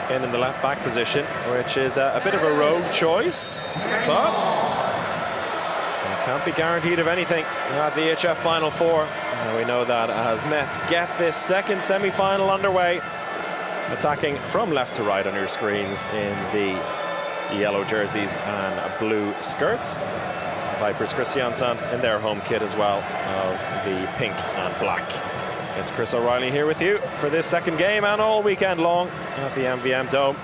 in the left back position, which is a bit of a rogue choice, but can't be guaranteed of anything at the EHF Final Four. And we know that as Metz get this second semi-final underway, attacking from left to right on your screens in the yellow jerseys and blue skirts. Vipers Kristiansand in their home kit as well of the pink and black. It's Chris O'Reilly here with you for this second game and all weekend long at the MVM Dome.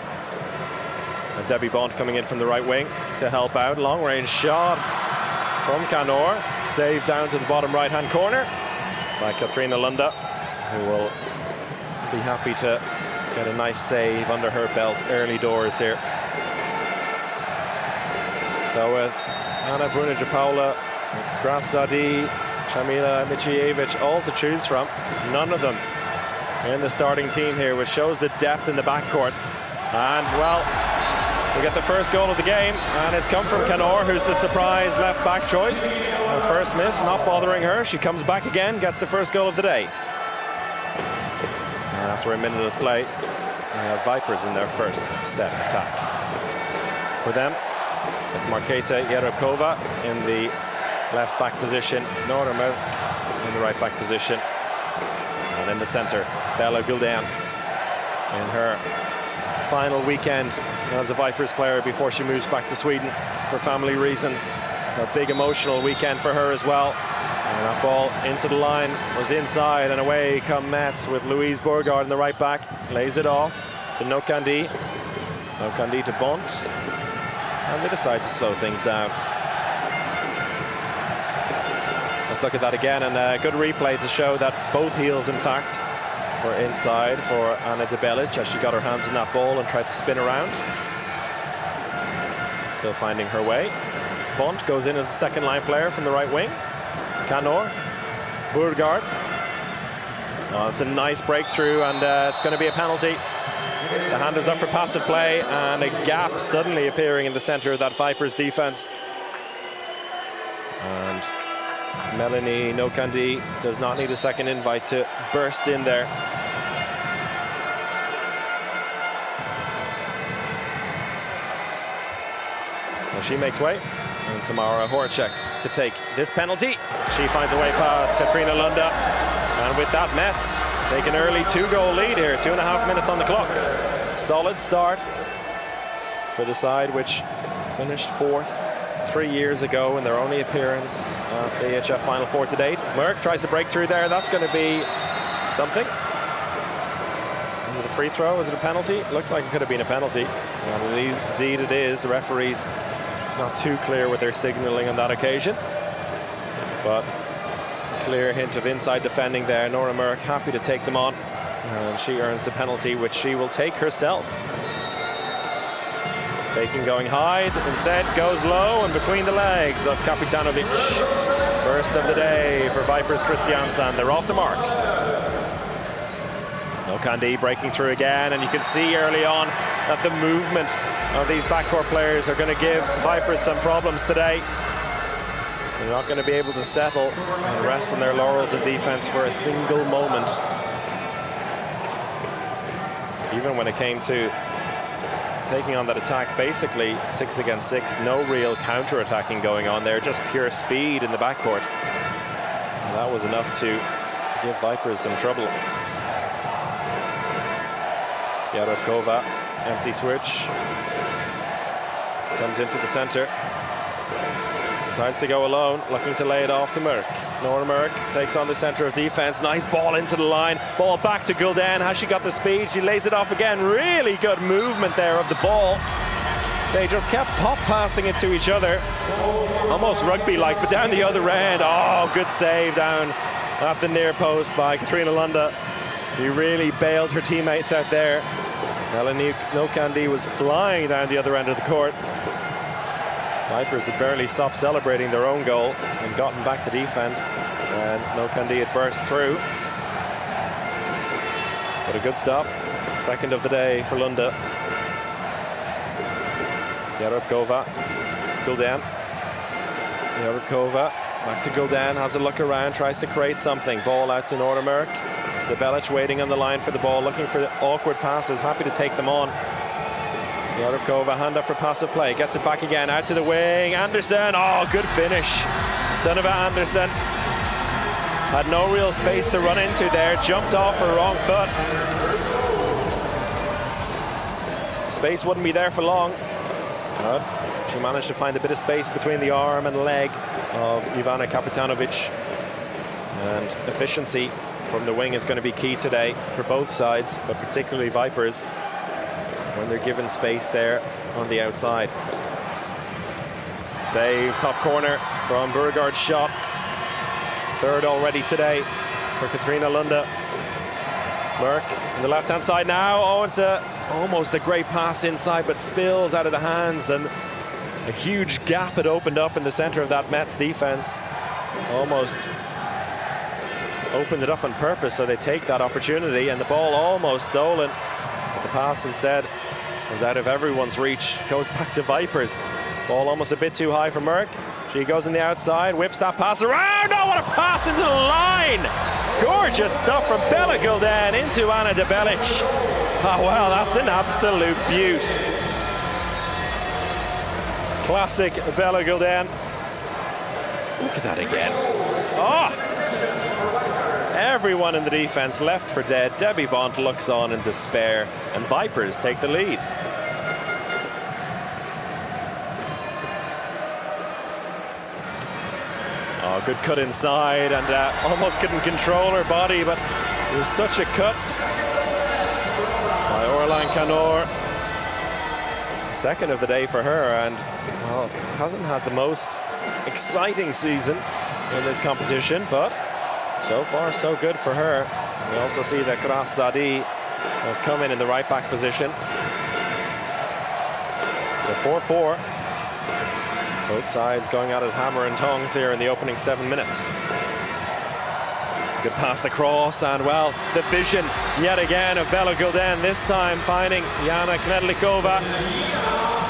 And Debbie Bond coming in from the right wing to help out. Long range shot from Canor, saved down to the bottom right hand corner by Katrina Lunda, who will be happy to get a nice save under her belt early doors here. So with Anna Brunic-Paula, with Grasadi, Chamila Michievich, all to choose from. None of them in the starting team here, which shows the depth in the backcourt. And, well, we get the first goal of the game, and it's come from Canor, who's the surprise left back choice. And first miss, not bothering her. She comes back again, gets the first goal of the day. And after a minute of play, we have Vipers in their first set attack. For them, it's Marketa Yerebkova in the left back position, Nora Merck in the right back position, and in the center, Bella Guldan in her final weekend as a Vipers player before she moves back to Sweden for family reasons. It's a big emotional weekend for her as well. And that ball into the line was inside, and away come Metz with Louise Bourgard in the right back. Lays it off to Nokandi. Nokandi to Bont. And they decide to slow things down. Let's look at that again, and a good replay to show that both heels, in fact, were inside for Anna de Belic as she got her hands on that ball and tried to spin around. Still finding her way. Bont goes in as a second line player from the right wing. Canor, Bourgard. Oh, it's a nice breakthrough, and it's going to be a penalty. The hand is up for passive play, and a gap suddenly appearing in the center of that Vipers defense. And Melanie Nokandi does not need a second invite to burst in there. Well, she makes way, and Tamara Horacek to take this penalty. She finds a way past Katrina Lunda, and with that, Metz take an early 2-goal lead here, 2.5 minutes on the clock. Solid start for the side which finished fourth 3 years ago in their only appearance at the EHF Final Four to date. Merck tries to break through there. That's going to be something. Is it a free throw? Is it a penalty? Looks like it could have been a penalty. And indeed it is. The referee's not too clear with their signaling on that occasion. But clear hint of inside defending there. Nora Merck happy to take them on. And she earns the penalty, which she will take herself. Faking going high, instead goes low and between the legs of Kapitanovic. First of the day for Vipers Kristiansand. They're off the mark. Nokandi breaking through again, and you can see early on that the movement of these backcourt players are going to give Vipers some problems today. They're not going to be able to settle and rest on their laurels in defense for a single moment. Even when it came to taking on that attack, basically 6 against 6, no real counter-attacking going on there, just pure speed in the backcourt. And that was enough to give Vipers some trouble. Yarodkova, empty switch. Comes into the center. Decides to go alone, looking to lay it off to Merck. Nora Merck takes on the center of defense. Nice ball into the line. Ball back to Guldan. Has she got the speed? She lays it off again. Really good movement there of the ball. They just kept pop passing it to each other. Almost rugby-like, but down the other end. Oh, good save down at the near post by Katrina Lunda. He really bailed her teammates out there. Melanie Nokandi was flying down the other end of the court. Vipers had barely stopped celebrating their own goal and gotten back to defend. And Nokandi had burst through. But a good stop. Second of the day for Lunda. Yarodkova. Guldan. Yarodkova. Back to Guldan. Has a look around. Tries to create something. Ball out to Nora Merck. Debelic waiting on the line for the ball, looking for the awkward passes, happy to take them on. Yarubkova, hand up for passive play, gets it back again, out to the wing. Anderson, oh, good finish. Sunniva Anderson had no real space to run into there, jumped off her wrong foot. Space wouldn't be there for long, but she managed to find a bit of space between the arm and leg of Ivana Kapitanovic. And efficiency from the wing is going to be key today for both sides, but particularly Vipers, when they're given space there on the outside. Save, top corner from Burgard's shot. Third already today for Katrina Lunde. Merck on the left-hand side now. Oh, it's almost a great pass inside, but spills out of the hands, and a huge gap had opened up in the center of that Metz defense. Almost opened it up on purpose, so they take that opportunity, and the ball almost stolen. But the pass instead was out of everyone's reach. Goes back to Vipers. Ball almost a bit too high for Merck. She goes on the outside, whips that pass around. Oh, what a pass into the line! Gorgeous stuff from Bella Gulden into Anna Debelic. Oh, well, that's an absolute beaut. Classic Bella Gulden. Look at that again. Oh! Everyone in the defense left for dead. Debbie Bont looks on in despair, and Vipers take the lead. Oh, good cut inside, and almost couldn't control her body, but it was such a cut by Orlan Canor. Second of the day for her, and well, hasn't had the most exciting season in this competition, but so far so good for her. We also see that Kras Zadi has come in the right back position. So 4-4. Both sides going at it hammer and tongs here in the opening 7 minutes. Good pass across, and well, the vision yet again of Bella Gulden, this time finding Jana Knedlikova,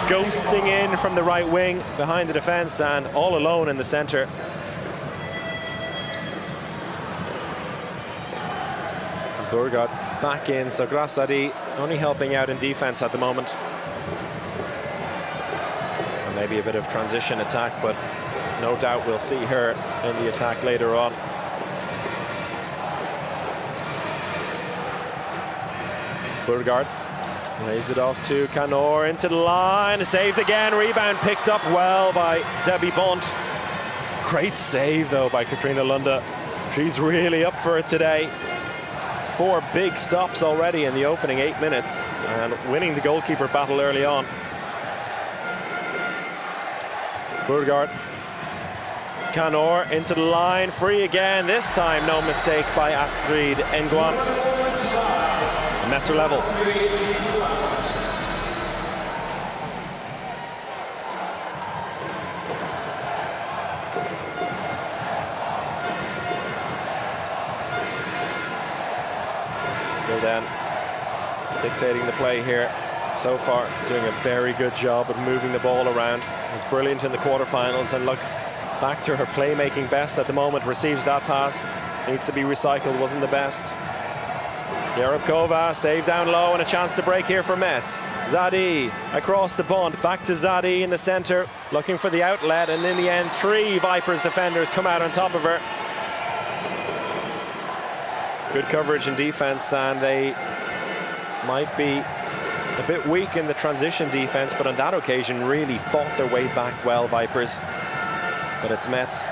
ghosting in from the right wing behind the defense and all alone in the center. Burgard back in, so Grassadi only helping out in defense at the moment. And maybe a bit of transition attack, but no doubt we'll see her in the attack later on. Burgard lays it off to Canor, into the line, saved again, rebound picked up well by Debbie Bont. Great save though by Katrina Lunde. She's really up for it today. It's 4 big stops already in the opening 8 minutes, and winning the goalkeeper battle early on. Burgard, Canor into the line, free again, this time no mistake by Astrid Nguyen. Metz are level. Gulden dictating the play here so far, doing a very good job of moving the ball around. Was brilliant in the quarterfinals and looks back to her playmaking best at the moment. Receives that pass, needs to be recycled, wasn't the best. Yarubkova, save down low, and a chance to break here for Metz. Zadi across the bunt, back to Zadi in the center, looking for the outlet, and in the end 3 Vipers defenders come out on top of her. Good coverage and defense, and they might be a bit weak in the transition defense, but on that occasion really fought their way back well, Vipers. But it's Metz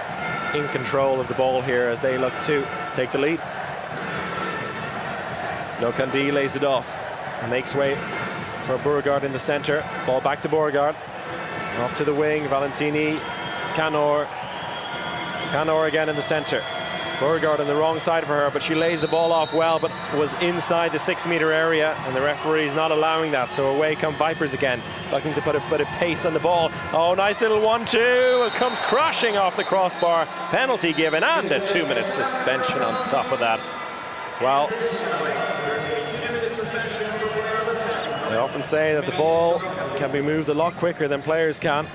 in control of the ball here as they look to take the lead. Nokandi lays it off and makes way for Burgard in the center. Ball back to Burgard. Off to the wing, Valentini, Canor. Canor again in the center. Burgard on the wrong side for her, but she lays the ball off well, but was inside the 6-meter area, and the referee's not allowing that. So away come Vipers again, looking to put a bit of pace on the ball. Oh, nice little 1-2. It comes crashing off the crossbar. Penalty given, and a 2-minute suspension on top of that. Well, I often say that the ball can be moved a lot quicker than players can,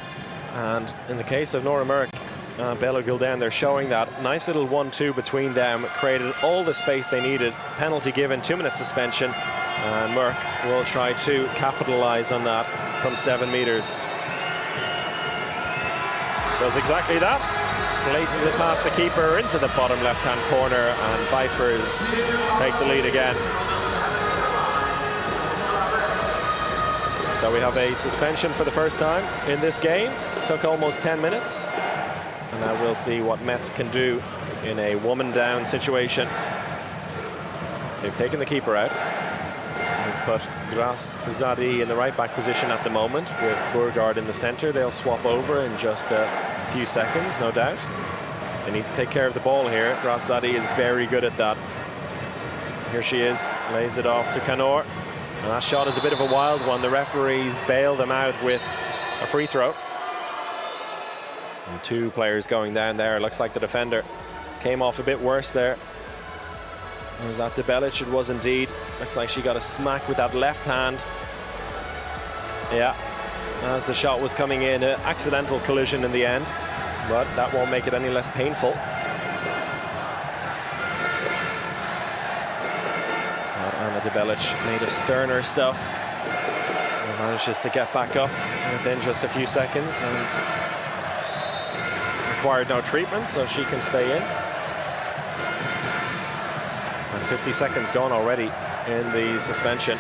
and in the case of Nora Merck, Belo Gulden, they're showing that. Nice little 1-2 between them, created all the space they needed. Penalty given, 2-minute suspension, and Merck will try to capitalize on that from 7 meters. Does exactly that. Places it past the keeper into the bottom left-hand corner, and Vipers take the lead again. So we have a suspension for the first time in this game. Took almost 10 minutes. And now we'll see what Metz can do in a woman-down situation. They've taken the keeper out. They've put Gras Zadi in the right-back position at the moment, with Burgard in the centre. They'll swap over in just a few seconds, no doubt. They need to take care of the ball here. Gras Zadi is very good at that. Here she is, lays it off to Canor. And that shot is a bit of a wild one. The referees bail them out with a free throw. And 2 players going down there. Looks like the defender came off a bit worse there. Was that Debelic? It was indeed. Looks like she got a smack with that left hand. Yeah, as the shot was coming in, an accidental collision in the end, but that won't make it any less painful. Anna Debelic made of sterner stuff. And manages to get back up within just a few seconds and required no treatment, so she can stay in. And 50 seconds gone already in the suspension.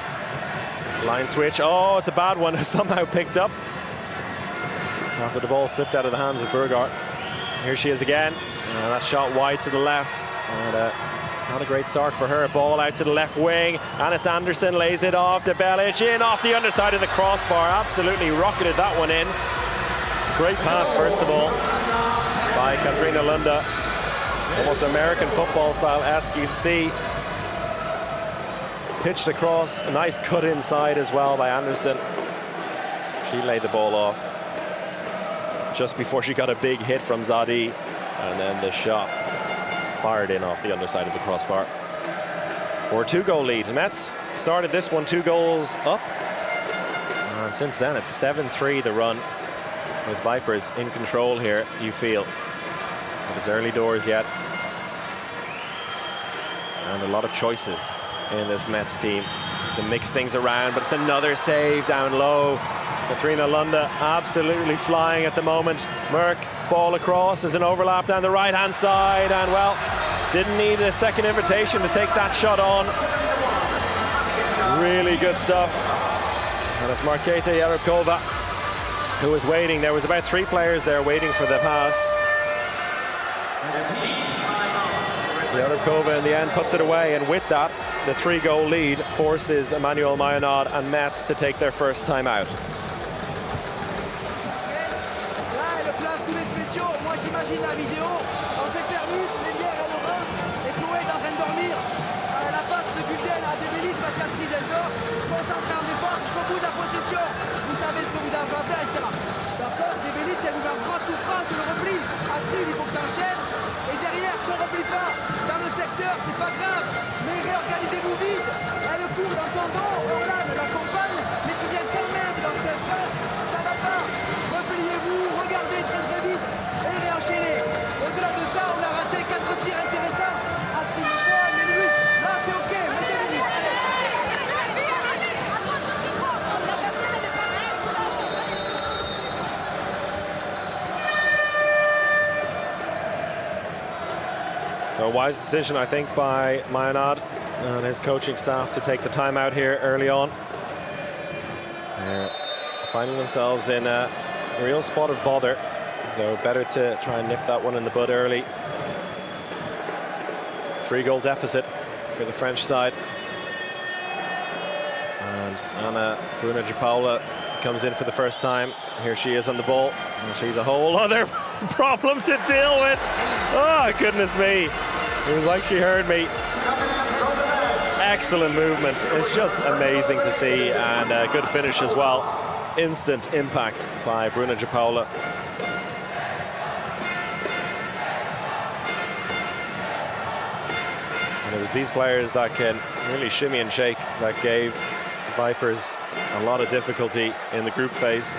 Line switch. Oh, it's a bad one. Somehow picked up after the ball slipped out of the hands of Burgard. Here she is again. That shot wide to the left. And, not a great start for her. Ball out to the left wing. Anis Anderson lays it off. Debelic in off the underside of the crossbar. Absolutely rocketed that one in. Great pass, first of all, by Katrina Lunda. Almost American football style-esque, you can see. Pitched across, a nice cut inside as well by Anderson. She laid the ball off just before she got a big hit from Zadi, and then the shot fired in off the underside of the crossbar for a 2-goal lead. Metz started this one 2 goals up, and since then it's 7-3 the run, with Vipers in control here, you feel. But it's early doors yet, and a lot of choices in this Metz team to mix things around, but it's another save down low. Katrina Lunda absolutely flying at the moment. Merck, ball across, there's an overlap down the right-hand side, and well, didn't need a second invitation to take that shot on. Really good stuff. And it's Marketa Yarokova who was waiting. There was about 3 players there waiting for the pass. Yarokova in the end puts it away, and with that, the 3-goal lead forces Emmanuel Mayonnaud and Metz to take their first time out. C'est pas grave, mais réorganisez-vous vite. Elle court dans ton dos, Orlane l'accompagne, mais tu viens quand même dans le espace, ça va pas. Repliez-vous, regardez très vite et réenchaînez. Au-delà de ça, on a raté 4 tirs intéressants. Inscrivez-toi, mais lui, là c'est ok, mettez-le. A wise decision, I think, by Mayonnaud and his coaching staff to take the timeout here early on. They're finding themselves in a real spot of bother, so better to try and nip that one in the bud early. 3-goal deficit for the French side. And Anna Bruna Paula comes in for the first time. Here she is on the ball, and she's a whole other problem to deal with. Oh, goodness me. It was like she heard me. Excellent movement. It's just amazing to see, and a good finish as well. Instant impact by Bruna Paula. And it was these players that can really shimmy and shake that gave Vipers a lot of difficulty in the group phase.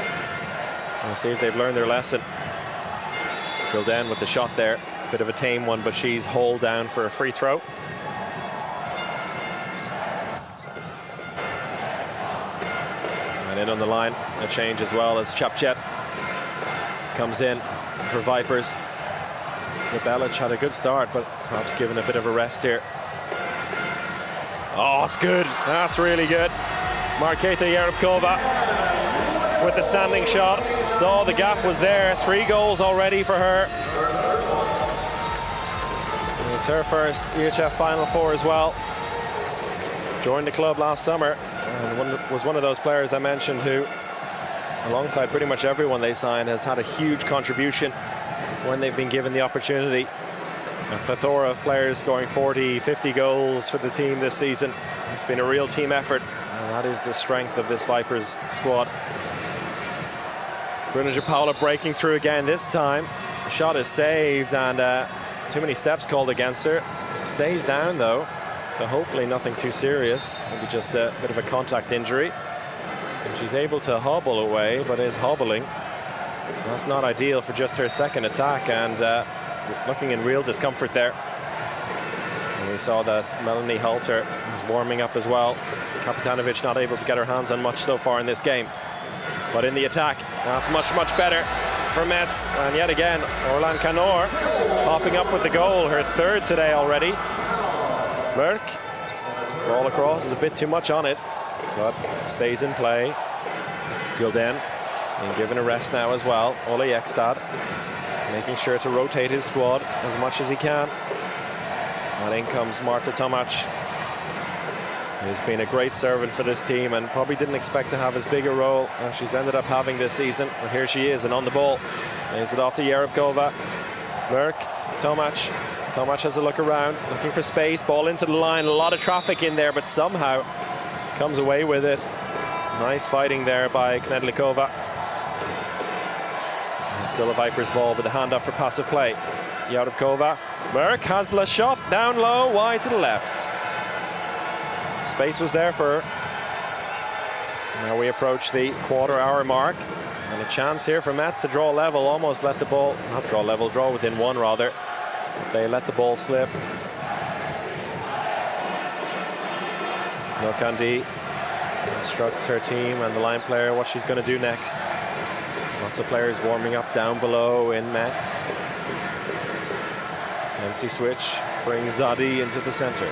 We'll see if they've learned their lesson. Gilden with the shot there. Bit of a tame one, but she's hauled down for a free throw. And in on the line, a change as well as Chapchet comes in for Vipers. The Belic had a good start, but perhaps given a bit of a rest here. Oh, it's good. That's really good. Marketa Yerebkova with the standing shot. Saw the gap was there. 3 goals already for her. And it's her first EHF Final Four as well. Joined the club last summer and was one of those players I mentioned who, alongside pretty much everyone they signed, has had a huge contribution when they've been given the opportunity. A plethora of players scoring 40, 50 goals for the team this season. It's been a real team effort, and that is the strength of this Vipers squad. Bruna Paula breaking through again this time. The shot is saved, and too many steps called against her. Stays down though, so hopefully nothing too serious. Maybe just a bit of a contact injury. And she's able to hobble away, but is hobbling. That's not ideal for just her second attack, and looking in real discomfort there. And we saw that Melanie Halter was warming up as well. Kapitanovic not able to get her hands on much so far in this game. But in the attack, that's much better for Metz. And yet again, Orlan Canor popping up with the goal, her 3rd today already. Merck, ball across, is a bit too much on it, but stays in play. Gilden being given a rest now as well. Ole Ekstad making sure to rotate his squad as much as he can. And in comes Marta Tomac, who's been a great servant for this team and probably didn't expect to have as big a role as she's ended up having this season. But here she is, and on the ball. Lays it off to Yerebkova. Merck, Tomac. Tomac has a look around, looking for space. Ball into the line. A lot of traffic in there, but somehow comes away with it. Nice fighting there by Knedlikova. Still a Vipers ball with a hand up for passive play. Yerebkova. Merck has the shot down low, wide to the left. Space was there for her. Now we approach the quarter-hour mark, and a chance here for Metz to draw level. Almost let the ball, not draw level, draw within 1 rather. They let the ball slip. Nokandi instructs her team and the line player what she's going to do next. Lots of players warming up down below in Metz. Empty switch brings Zadi into the center.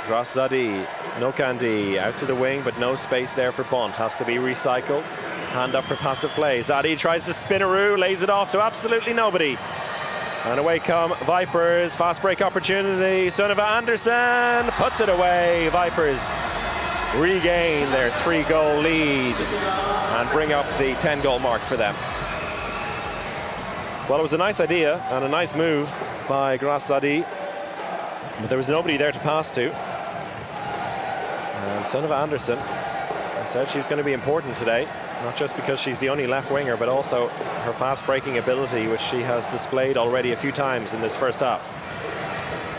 Gras Zadi, Nokandi out to the wing, but no space there for Bont. Has to be recycled. Hand up for passive play. Zadi tries to spinaroo, lays it off to absolutely nobody. And away come Vipers. Fast break opportunity. Sunniva Anderson puts it away. Vipers regain their 3-goal lead and bring up the 10-goal mark for them. Well, it was a nice idea and a nice move by Gras Zadi, but there was nobody there to pass to. And Sunniva Anderson, I said she's going to be important today, not just because she's the only left winger, but also her fast breaking ability, which she has displayed already a few times in this first half.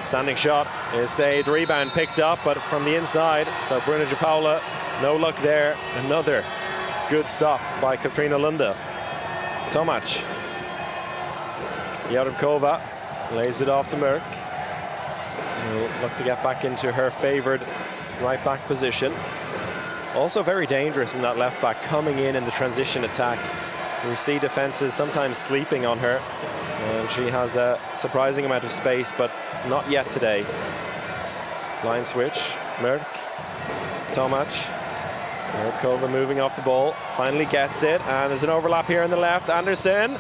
Standing shot is saved, rebound picked up, but from the inside. So Bruna Paula, no luck there. Another good stop by Katrina Lunda. Tomac. Yerebkova lays it off to Merck. Will look to get back into her favoured right back position. Also very dangerous in that left back, coming in the transition attack. We see defences sometimes sleeping on her, and she has a surprising amount of space, but not yet today. Line switch, Merck, Tomac. Yerebkova moving off the ball, finally gets it, and there's an overlap here on the left. Anderson,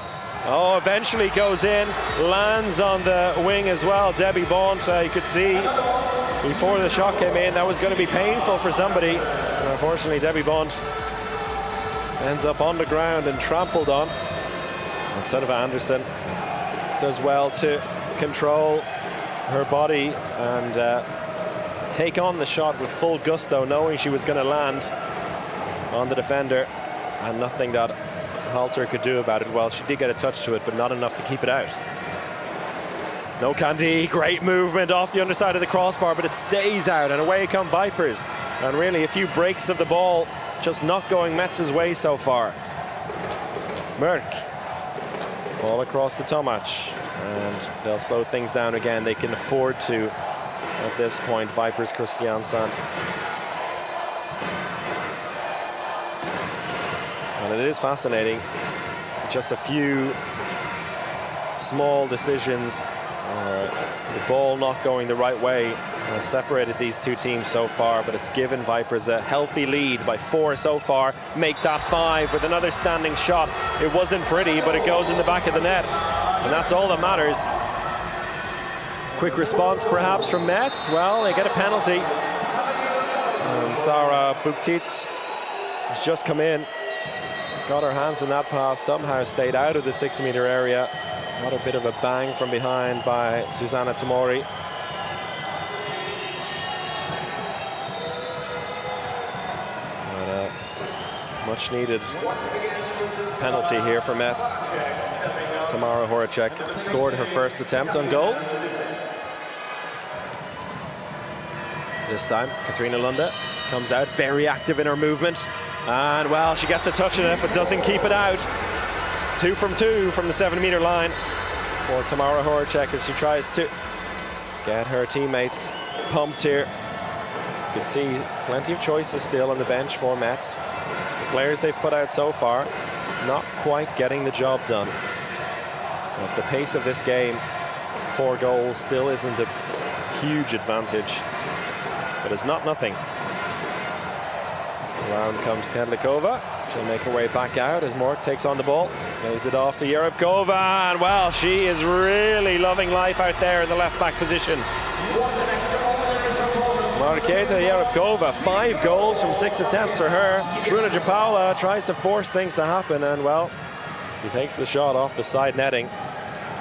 oh, eventually goes in, lands on the wing as well. Debbie Bont, you could see before the shot came in, that was going to be painful for somebody. And unfortunately, Debbie Bont ends up on the ground and trampled on. Instead of Anderson, does well to control her body and take on the shot with full gusto, knowing she was going to land on the defender, and nothing that Halter could do about it. Well, she did get a touch to it, but not enough to keep it out. Nokandi, great movement off the underside of the crossbar, but it stays out, and away come Vipers. And really a few breaks of the ball, just not going Metz's way so far. Merck Ball across the Tomac, and they'll slow things down again. They can afford to at this point, Vipers Kristiansand. And it is fascinating. Just a few small decisions, the ball not going the right way, separated these two teams so far, but it's given Vipers a healthy lead by 4 so far. Make that 5 with another standing shot. It wasn't pretty, but it goes in the back of the net, and that's all that matters. Quick response perhaps from Metz. Well, they get a penalty, and Sarah Buktit has just come in, got her hands on that pass, somehow stayed out of the 6-meter area. Got a bit of a bang from behind by Susanna Tamori. Much needed penalty here for Metz. Tamara Horacek scored her first attempt on goal. This time, Katrina Lunde comes out, very active in her movement. And, well, she gets a touch in it, but doesn't keep it out. 2 from 2 from the 7-meter line for Tamara Horacek as she tries to get her teammates pumped here. You can see plenty of choices still on the bench for Metz. The players they've put out so far, not quite getting the job done. At the pace of this game, 4 goals still isn't a huge advantage, but it's not nothing. Around comes Kedlikova. She'll make her way back out as Mork takes on the ball. Lays it off to Yerebkova, and well, she is really loving life out there in the left-back position. Marketa Yerebkova, 5 goals from 6 attempts for her. Bruna Japaula tries to force things to happen, and well, she takes the shot off the side netting.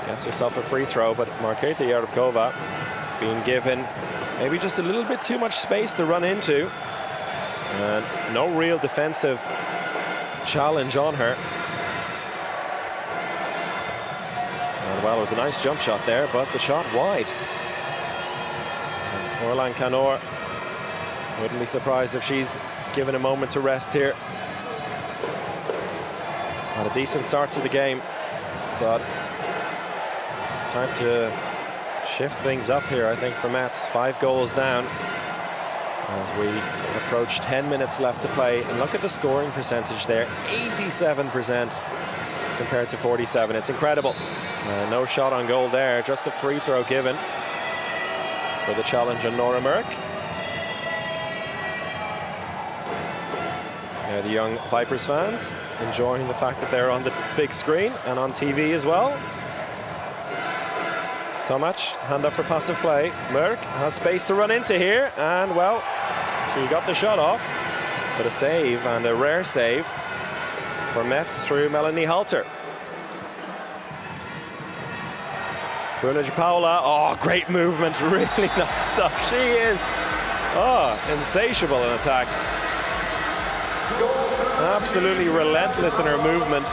Gets herself a free throw, but Marketa Yerebkova being given maybe just a little bit too much space to run into. And no real defensive challenge on her. And well, it was a nice jump shot there, but the shot wide. And Orlan Canor, wouldn't be surprised if she's given a moment to rest here. Had a decent start to the game, but time to shift things up here, I think, for Metz. 5 goals down as we approach 10 minutes left to play. And look at the scoring percentage there, 87% compared to 47. It's incredible. No shot on goal there, just a free throw given for the challenge on Nora Merck. The young Vipers fans enjoying the fact that they're on the big screen and on TV as well. Tomac, hand up for passive play. Merck has space to run into here, and well, she got the shot off, but a save, and a rare save for Metz through Melanie Halter. Bruna Japaula, oh, great movement, really nice stuff. She is, insatiable in attack. Absolutely relentless in her movement.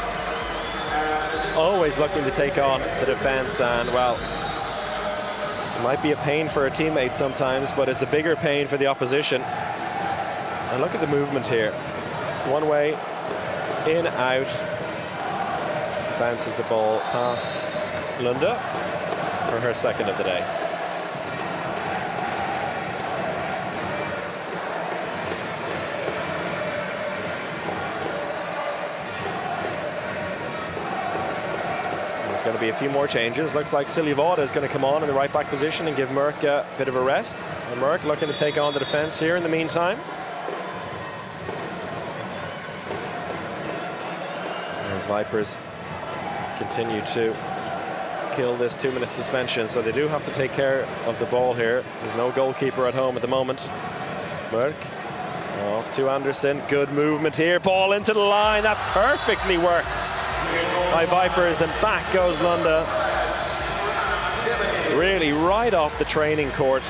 Always looking to take on the defense, and well, it might be a pain for her teammates sometimes, but it's a bigger pain for the opposition. And look at the movement here. One way, in, out. Bounces the ball past Lunde for her second of the day. Going to be a few more changes. Looks like Silja Vaude is going to come on in the right back position and give Merck a bit of a rest. And Merck looking to take on the defense here in the meantime. As Vipers continue to kill this 2-minute suspension, so they do have to take care of the ball here. There's no goalkeeper at home at the moment. Merck off to Anderson. Good movement here. Ball into the line. That's perfectly worked by Vipers, and back goes Lunde. Really right off the training court.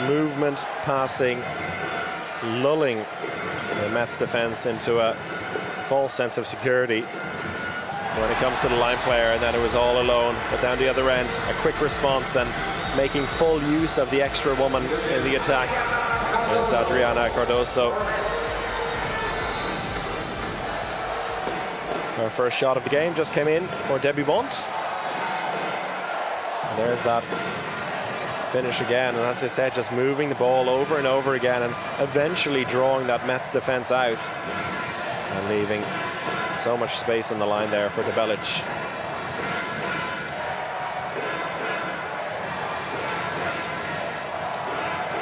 Movement, passing, lulling the Metz defense into a false sense of security when it comes to the line player, and then it was all alone. But down the other end, a quick response and making full use of the extra woman in the attack. It's Adriana Cardoso. Our first shot of the game just came in for Debbie Bont. There's that finish again, and as I said, just moving the ball over and over again and eventually drawing that Metz defense out and leaving so much space on the line there for De Belic.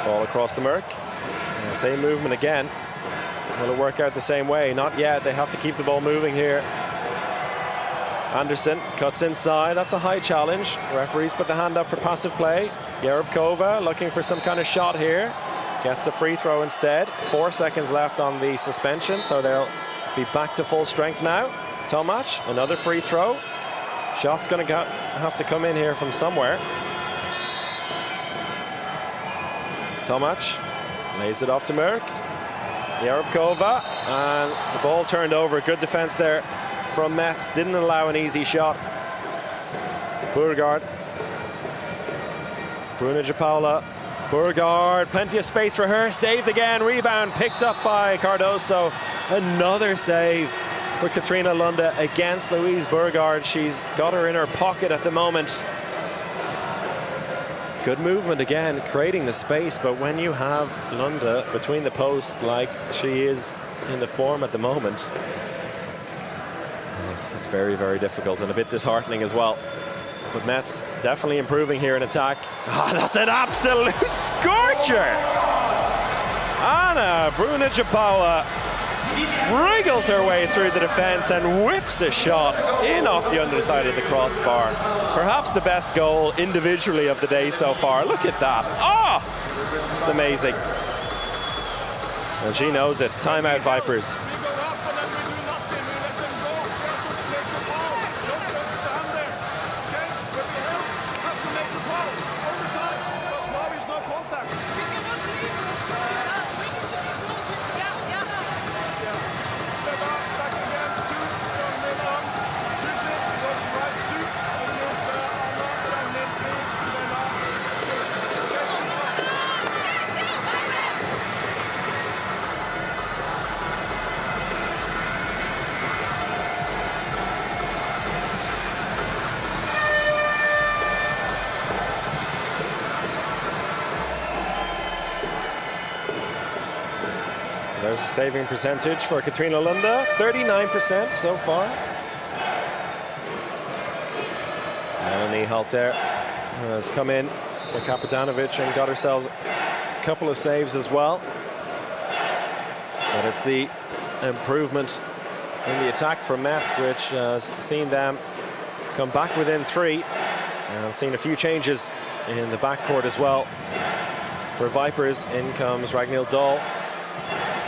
Ball across the Merck. Same movement again. Will it work out the same way? Not yet. They have to keep the ball moving here. Anderson cuts inside. That's a high challenge. Referees put the hand up for passive play. Jerebkova looking for some kind of shot here. Gets the free throw instead. 4 seconds left on the suspension, so they'll be back to full strength now. Tomac, another free throw. Shot's going to have to come in here from somewhere. Tomac lays it off to Merck. Jerebkova, and the ball turned over. Good defense there from Metz. Didn't allow an easy shot. Burgard. Bruna Japaula. Burgard, plenty of space for her. Saved again. Rebound picked up by Cardoso. Another save for Katrina Lunde against Louise Burgard. She's got her in her pocket at the moment. Good movement again, creating the space, but when you have Lunde between the posts like she is in the form at the moment, it's very, very difficult and a bit disheartening as well. But Metz definitely improving here in attack. Ah, that's an absolute scorcher! Anna Bruna Japaua wriggles her way through the defense and whips a shot in off the underside of the crossbar. Perhaps the best goal individually of the day so far. Look at that. Oh, it's amazing. And she knows it. Timeout, Vipers. There's a saving percentage for Katrina Lunde, 39% so far. Melanie Halter has come in for Kapitanovic and got herself a couple of saves as well. But it's the improvement in the attack from Metz which has seen them come back within 3. And seen a few changes in the backcourt as well. For Vipers, in comes Ragnhild Dahl.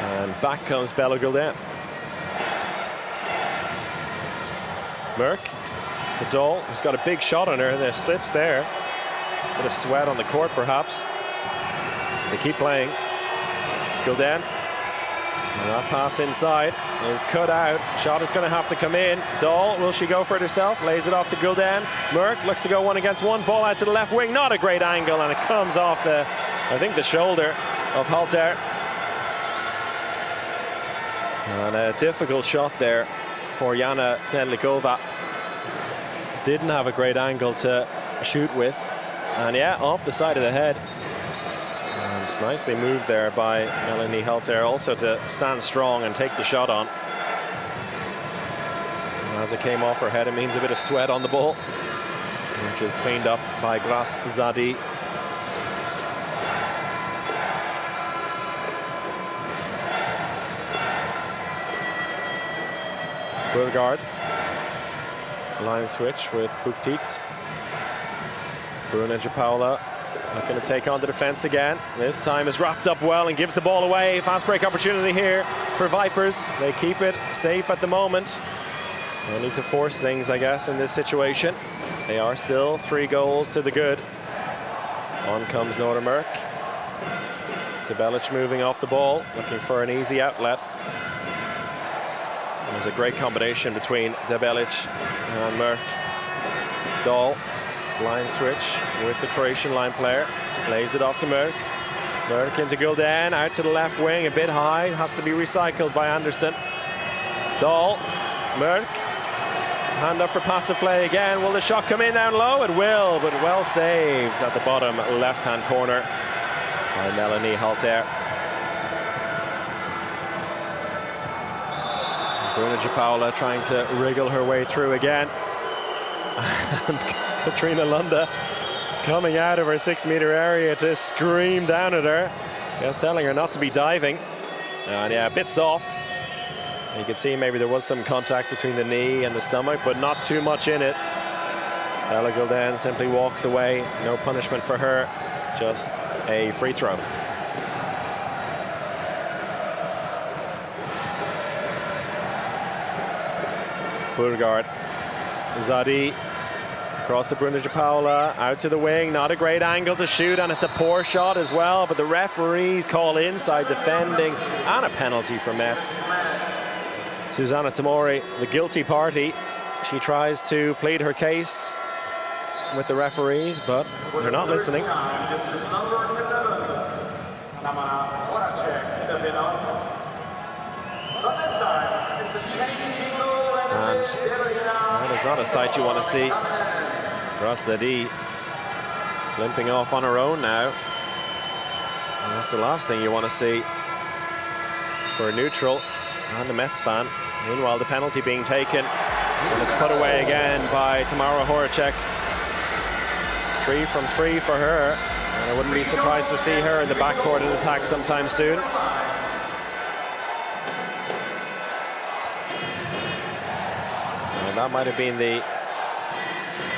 And back comes Bella Gulden. Merck, the Dahl, who's got a big shot on her. There slips there. Bit of sweat on the court, perhaps. They keep playing. Gulden. And that pass inside is cut out. Shot is going to have to come in. Dahl, will she go for it herself? Lays it off to Gulden. Merck looks to go 1-against-1. Ball out to the left wing. Not a great angle, and it comes off the, I think, the shoulder of Halter. And a difficult shot there for Jana Denlikova. Didn't have a great angle to shoot with. And yeah, off the side of the head. And nicely moved there by Melanie Halter also to stand strong and take the shot on. And as it came off her head, it means a bit of sweat on the ball, which is cleaned up by Gras Zadi. Burgard, line switch with Buktit. Bruna Japaula looking to take on the defense again. This time is wrapped up well and gives the ball away. Fast break opportunity here for Vipers. They keep it safe at the moment. No need to force things, I guess, in this situation. They are still 3 goals to the good. On comes Nora Merck. De Belic moving off the ball, looking for an easy outlet. There's a great combination between De Belic and Merck. Dahl, line switch with the Croatian line player. Lays it off to Merck. Merck into Gulden, out to the left wing, a bit high. Has to be recycled by Anderson. Dahl, Merck, Hand up for passive play again. Will the shot come in down low? It will, but well saved at the bottom left-hand corner by Melanie Halter. Bruna Paula trying to wriggle her way through again. And Katrina Lunda coming out of her 6-meter area to scream down at her. Just telling her not to be diving. And yeah, a bit soft. You can see maybe there was some contact between the knee and the stomach, but not too much in it. Ella Gulden simply walks away. No punishment for her, just a free throw. Burgard, Zadi across the Bruna Paula, out to the wing, not a great angle to shoot, and it's a poor shot as well, but the referees call inside defending and a penalty for Metz. Susanna Tamori, the guilty party. She tries to plead her case with the referees, but they're not listening. This is number 11, Tamara Horacek stepping up. But this time, it's a changing goal, and that is not a sight you want to see. Grassadi limping off on her own now. And that's the last thing you want to see for a neutral and a Metz fan. Meanwhile, the penalty being taken, and it's put away again by Tamara Horacek. 3 from 3 for her, and I wouldn't be surprised to see her in the backcourt in attack sometime soon. And that might have been the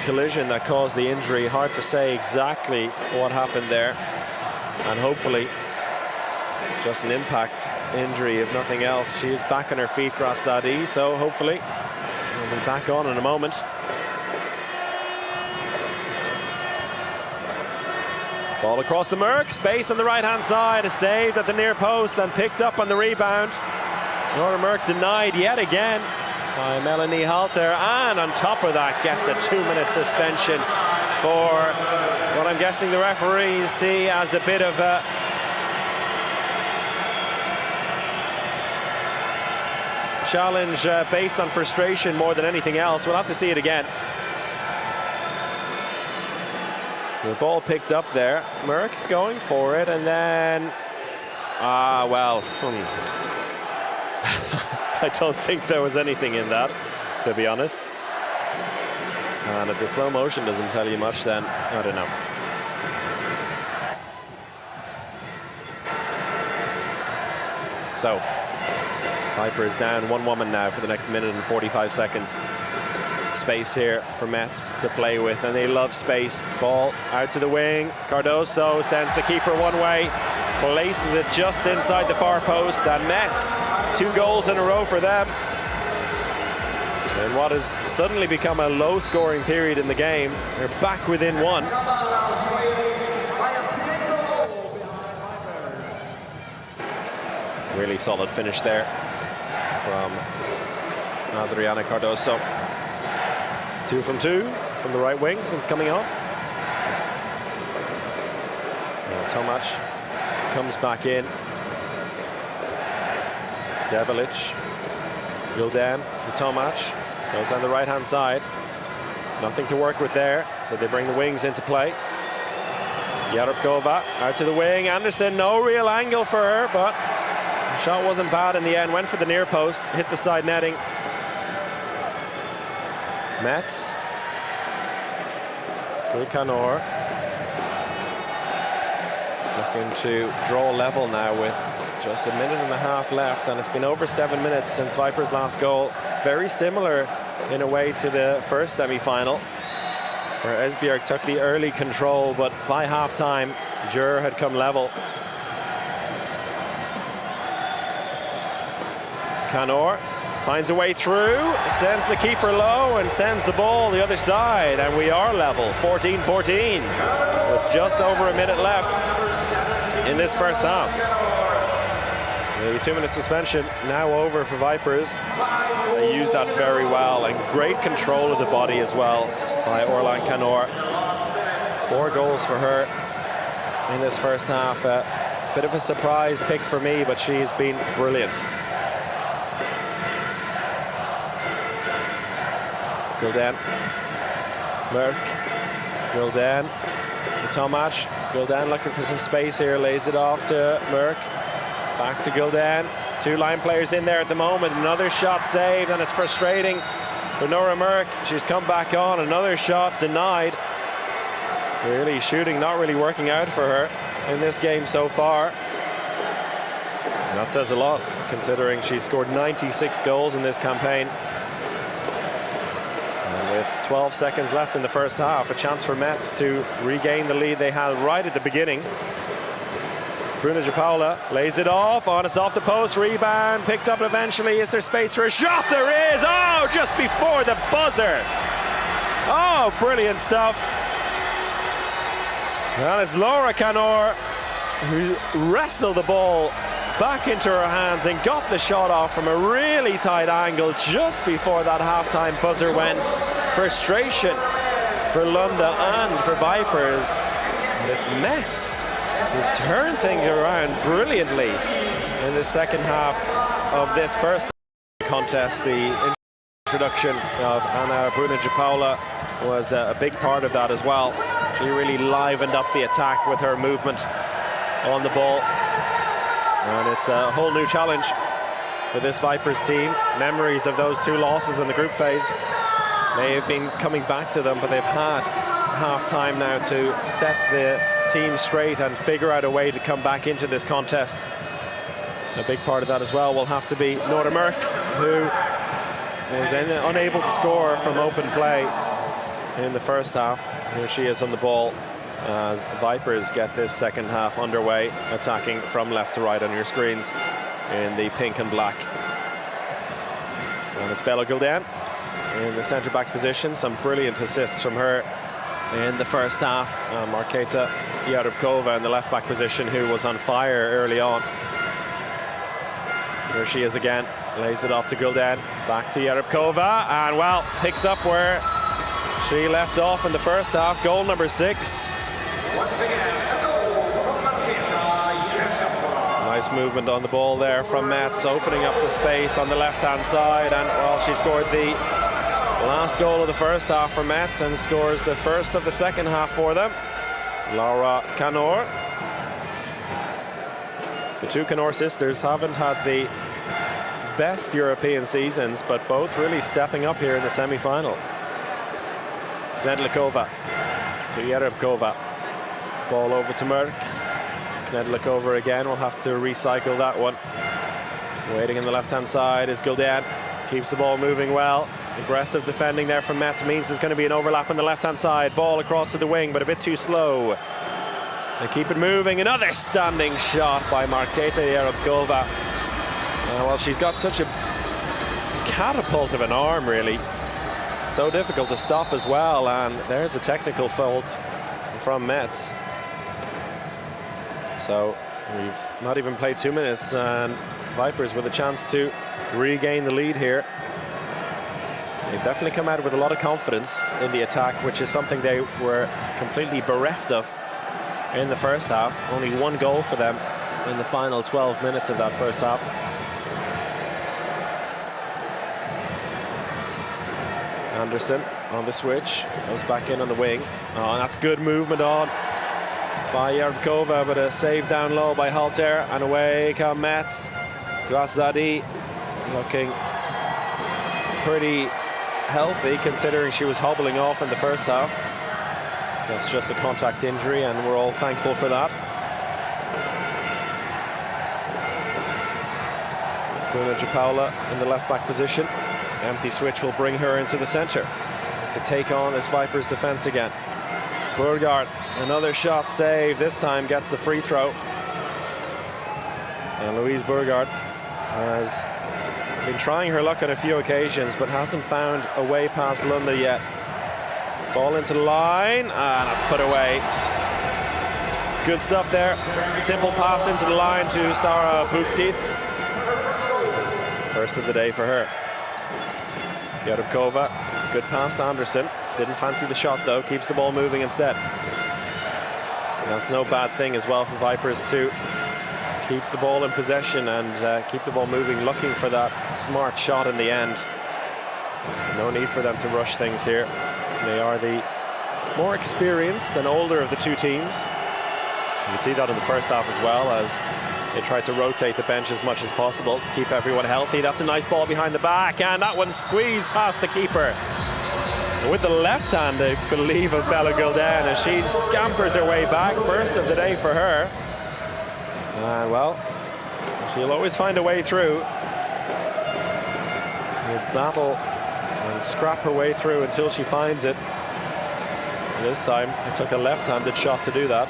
collision that caused the injury. Hard to say exactly what happened there, and hopefully just an impact injury if nothing else. She is back on her feet, Grassadi, so hopefully we'll be back on in a moment. Ball across the Merck, space on the right-hand side, a save at the near post and picked up on the rebound. Nora Merck denied yet again by Melanie Halter, and on top of that gets a 2-minute suspension for what I'm guessing the referees see as a bit of a challenge based on frustration more than anything else. We'll have to see it again. The ball picked up there. Merck going for it, and then I don't think there was anything in that, to be honest. And if the slow motion doesn't tell you much, then I don't know. So Vipers down 1 woman now for the next minute and 45 seconds. Space here for Metz to play with, and they love space. Ball out to the wing. Cardoso sends the keeper one way, places it just inside the far post, and Metz, 2 goals in a row for them. In what has suddenly become a low-scoring period in the game, they're back within 1. Really solid finish there from Adriana Cardoso. 2 from 2 from the right wing since coming on. Tomac comes back in. Debelic, Gulden to Tomac, goes on the right-hand side. Nothing to work with there, so they bring the wings into play. Yarubkova out to the wing. Anderson, no real angle for her, but the shot wasn't bad in the end. Went for the near post, hit the side netting. Metz through Canor, looking to draw level now with just 1.5 minutes left, and it's been over 7 minutes since Vipers' last goal. Very similar in a way to the first semi-final, where Esbjerg took the early control, but by half-time, Djur had come level. Canor finds a way through, sends the keeper low, and sends the ball the other side, and we are level, 14-14, with just over 1 minute left in this first half. The 2-minute suspension now over for Vipers. They used that very well, and great control of the body as well by Orlan Canor. 4 goals for her in this first half. A bit of a surprise pick for me, but she has been brilliant. Gul'dan. Merck. Gul'dan. Tomac. Gul'dan looking for some space here. Lays it off to Merck. Back to Gul'dan. 2 line players in there at the moment. Another shot saved, and it's frustrating for Nora Merck. She's come back on. Another shot denied. Really shooting not really working out for her in this game so far. And that says a lot, considering she scored 96 goals in this campaign. And with 12 seconds left in the first half, a chance for Metz to regain the lead they had right at the beginning. Bruna Paula lays it off, it's off the post, rebound, picked up eventually. Is there space for a shot? There is! Oh, just before the buzzer. Oh, brilliant stuff. And it's Laura Canor who wrestled the ball back into her hands and got the shot off from a really tight angle just before that halftime buzzer went. Frustration for Lunda and for Vipers. And it's Metz who turned things around brilliantly in the second half of this first contest. The introduction of Anna Bruna Paula was a big part of that as well. She really livened up the attack with her movement on the ball. And it's a whole new challenge for this Vipers team. Memories of those 2 losses in the group phase may have been coming back to them, but they've had half-time now to set the team straight and figure out a way to come back into this contest. A big part of that as well will have to be Nora Merck, who was unable to score from open play in the first half. Here she is on the ball as Vipers get this second half underway, attacking from left to right on your screens in the pink and black. And it's Bella Gul'dan in the centre-back position. Some brilliant assists from her in the first half. Marketa Yarubkova in the left-back position, who was on fire early on. Here she is again, lays it off to Gul'dan, back to Yarubkova, and well, picks up where she left off in the first half. Goal number 6. Once again, a goal from Marketa. Nice movement on the ball there from Metz, opening up the space on the left-hand side, and well, she scored the last goal of the first half for Metz and scores the first of the second half for them. Laura Canor. The 2 Canor sisters haven't had the best European seasons, but both really stepping up here in the semi-final. Knedlikova to Yarubkova. Ball over to Merck. Knedlikova again will have to recycle that one. Waiting on the left-hand side is Gul'dan. Keeps the ball moving well. Aggressive defending there from Metz means there's going to be an overlap on the left-hand side. Ball across to the wing, but a bit too slow. They keep it moving. Another standing shot by Marketa Yarubkova. Well, she's got such a catapult of an arm, really. So difficult to stop as well, and there's a technical fault from Metz. So we've not even played 2 minutes, and Vipers with a chance to regain the lead here. They've definitely come out with a lot of confidence in the attack, which is something they were completely bereft of in the first half. Only 1 goal for them in the final 12 minutes of that first half. Anderson on the switch, goes back in on the wing. Oh, and that's good movement on by Yarubkova, but a save down low by Halter, and away come Metz. Graszady looking pretty healthy, considering she was hobbling off in the first half. That's just a contact injury, and we're all thankful for that. Bruna Paula in the left-back position. Empty switch will bring her into the centre to take on this Vipers defence again. Burgard, another shot save, this time gets a free throw. And Louise Burgard has been trying her luck on a few occasions, but hasn't found a way past Lunda yet. Ball into the line, and that's put away. Good stuff there. Simple pass into the line to Sarah Buktit. First of the day for her. Yarubkova, good pass to Anderson. Didn't fancy the shot though, keeps the ball moving instead. And that's no bad thing as well for Vipers to keep the ball in possession and keep the ball moving, looking for that smart shot in the end. No need for them to rush things here. They are the more experienced and older of the two teams. You can see that in the first half as well, as they tried to rotate the bench as much as possible to keep everyone healthy. That's a nice ball behind the back, and that one squeezed past the keeper. With the left hand, I believe, of Bella Gulden, as she scampers her way back. First of the day for her. Well, she'll always find a way through. She'll battle and scrap her way through until she finds it. This time, it took a left-handed shot to do that.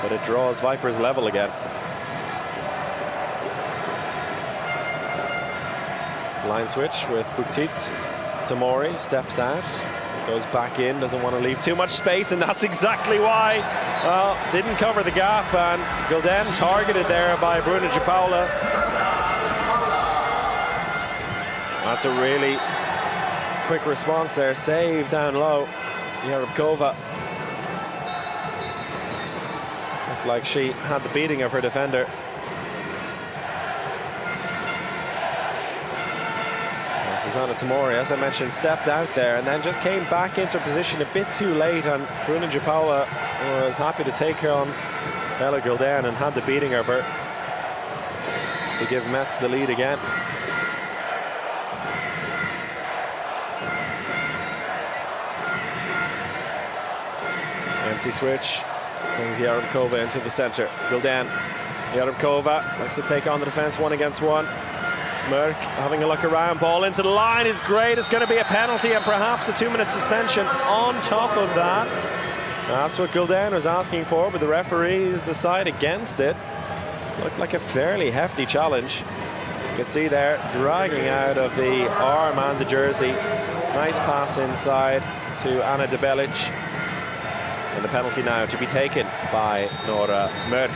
But it draws Vipers level again. Line switch with Buktit. Tamori steps out, goes back in, doesn't want to leave too much space, and that's exactly why. Well, didn't cover the gap, and Gulden targeted there by Bruna Japaula. That's a really quick response there. Save down low. Yarubkova looked like she had the beating of her defender. And Susanna Tamori, as I mentioned, stepped out there and then just came back into position a bit too late, and Bruna Japaula was happy to take her on Bella Gulden and had the beating of her to give Metz the lead again. Empty switch brings Yarubkova into the center. Gulden, Yarubkova likes to take on the defense 1-against-1. Merck having a look around, ball into the line is great. It's going to be a penalty and perhaps a 2-minute suspension on top of that. That's what Gulden was asking for, but the referees decide against it. Looked like a fairly hefty challenge. You can see there, dragging out of the arm and the jersey. Nice pass inside to Anna de Belic. And the penalty now to be taken by Nora Merck.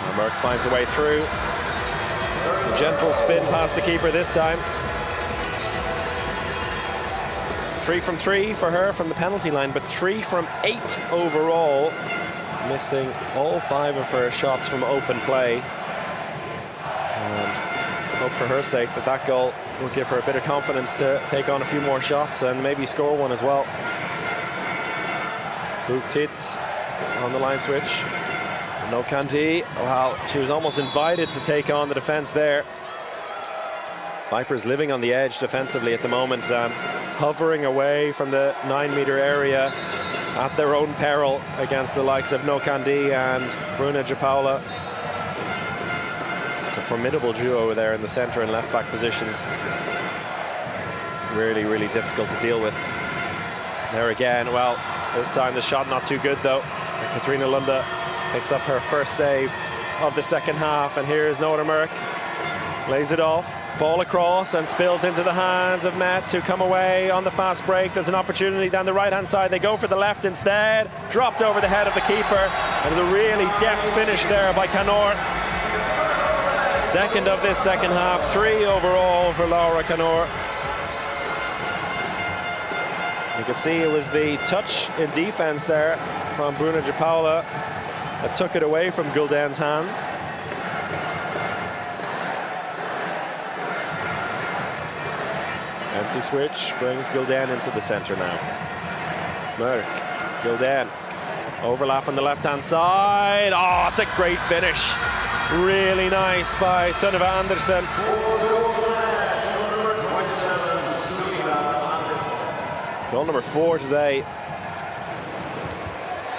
And Merck finds a way through. A gentle spin past the keeper this time. 3 from 3 for her from the penalty line, but 3 from 8 overall. Missing all 5 of her shots from open play. And hope for her sake that that goal will give her a bit of confidence to take on a few more shots and maybe score one as well. Buktit on the line switch. No Kandi. Well, she was almost invited to take on the defense there. Vipers living on the edge defensively at the moment and hovering away from the 9-meter area at their own peril against the likes of No Kandi and Bruna Japaula. It's a formidable duo there in the center and left back positions. Really, really difficult to deal with. There again, well, this time the shot not too good though. And Katrina Lunde picks up her first save of the second half, and here's Nora Merck. Lays it off, ball across and spills into the hands of Metz, who come away on the fast break. There's an opportunity down the right-hand side. They go for the left instead. Dropped over the head of the keeper, and a really deft finish there by Canor. Second of this second half, 3 overall for Laura Canor. You can see it was the touch in defense there from Bruna Japaula that took it away from Gulden's hands. Empty switch brings Gulden into the center now. Merck, Gulden, overlap on the left-hand side. Oh, it's a great finish. Really nice by Sunniva Andersen. Goal number 4 today.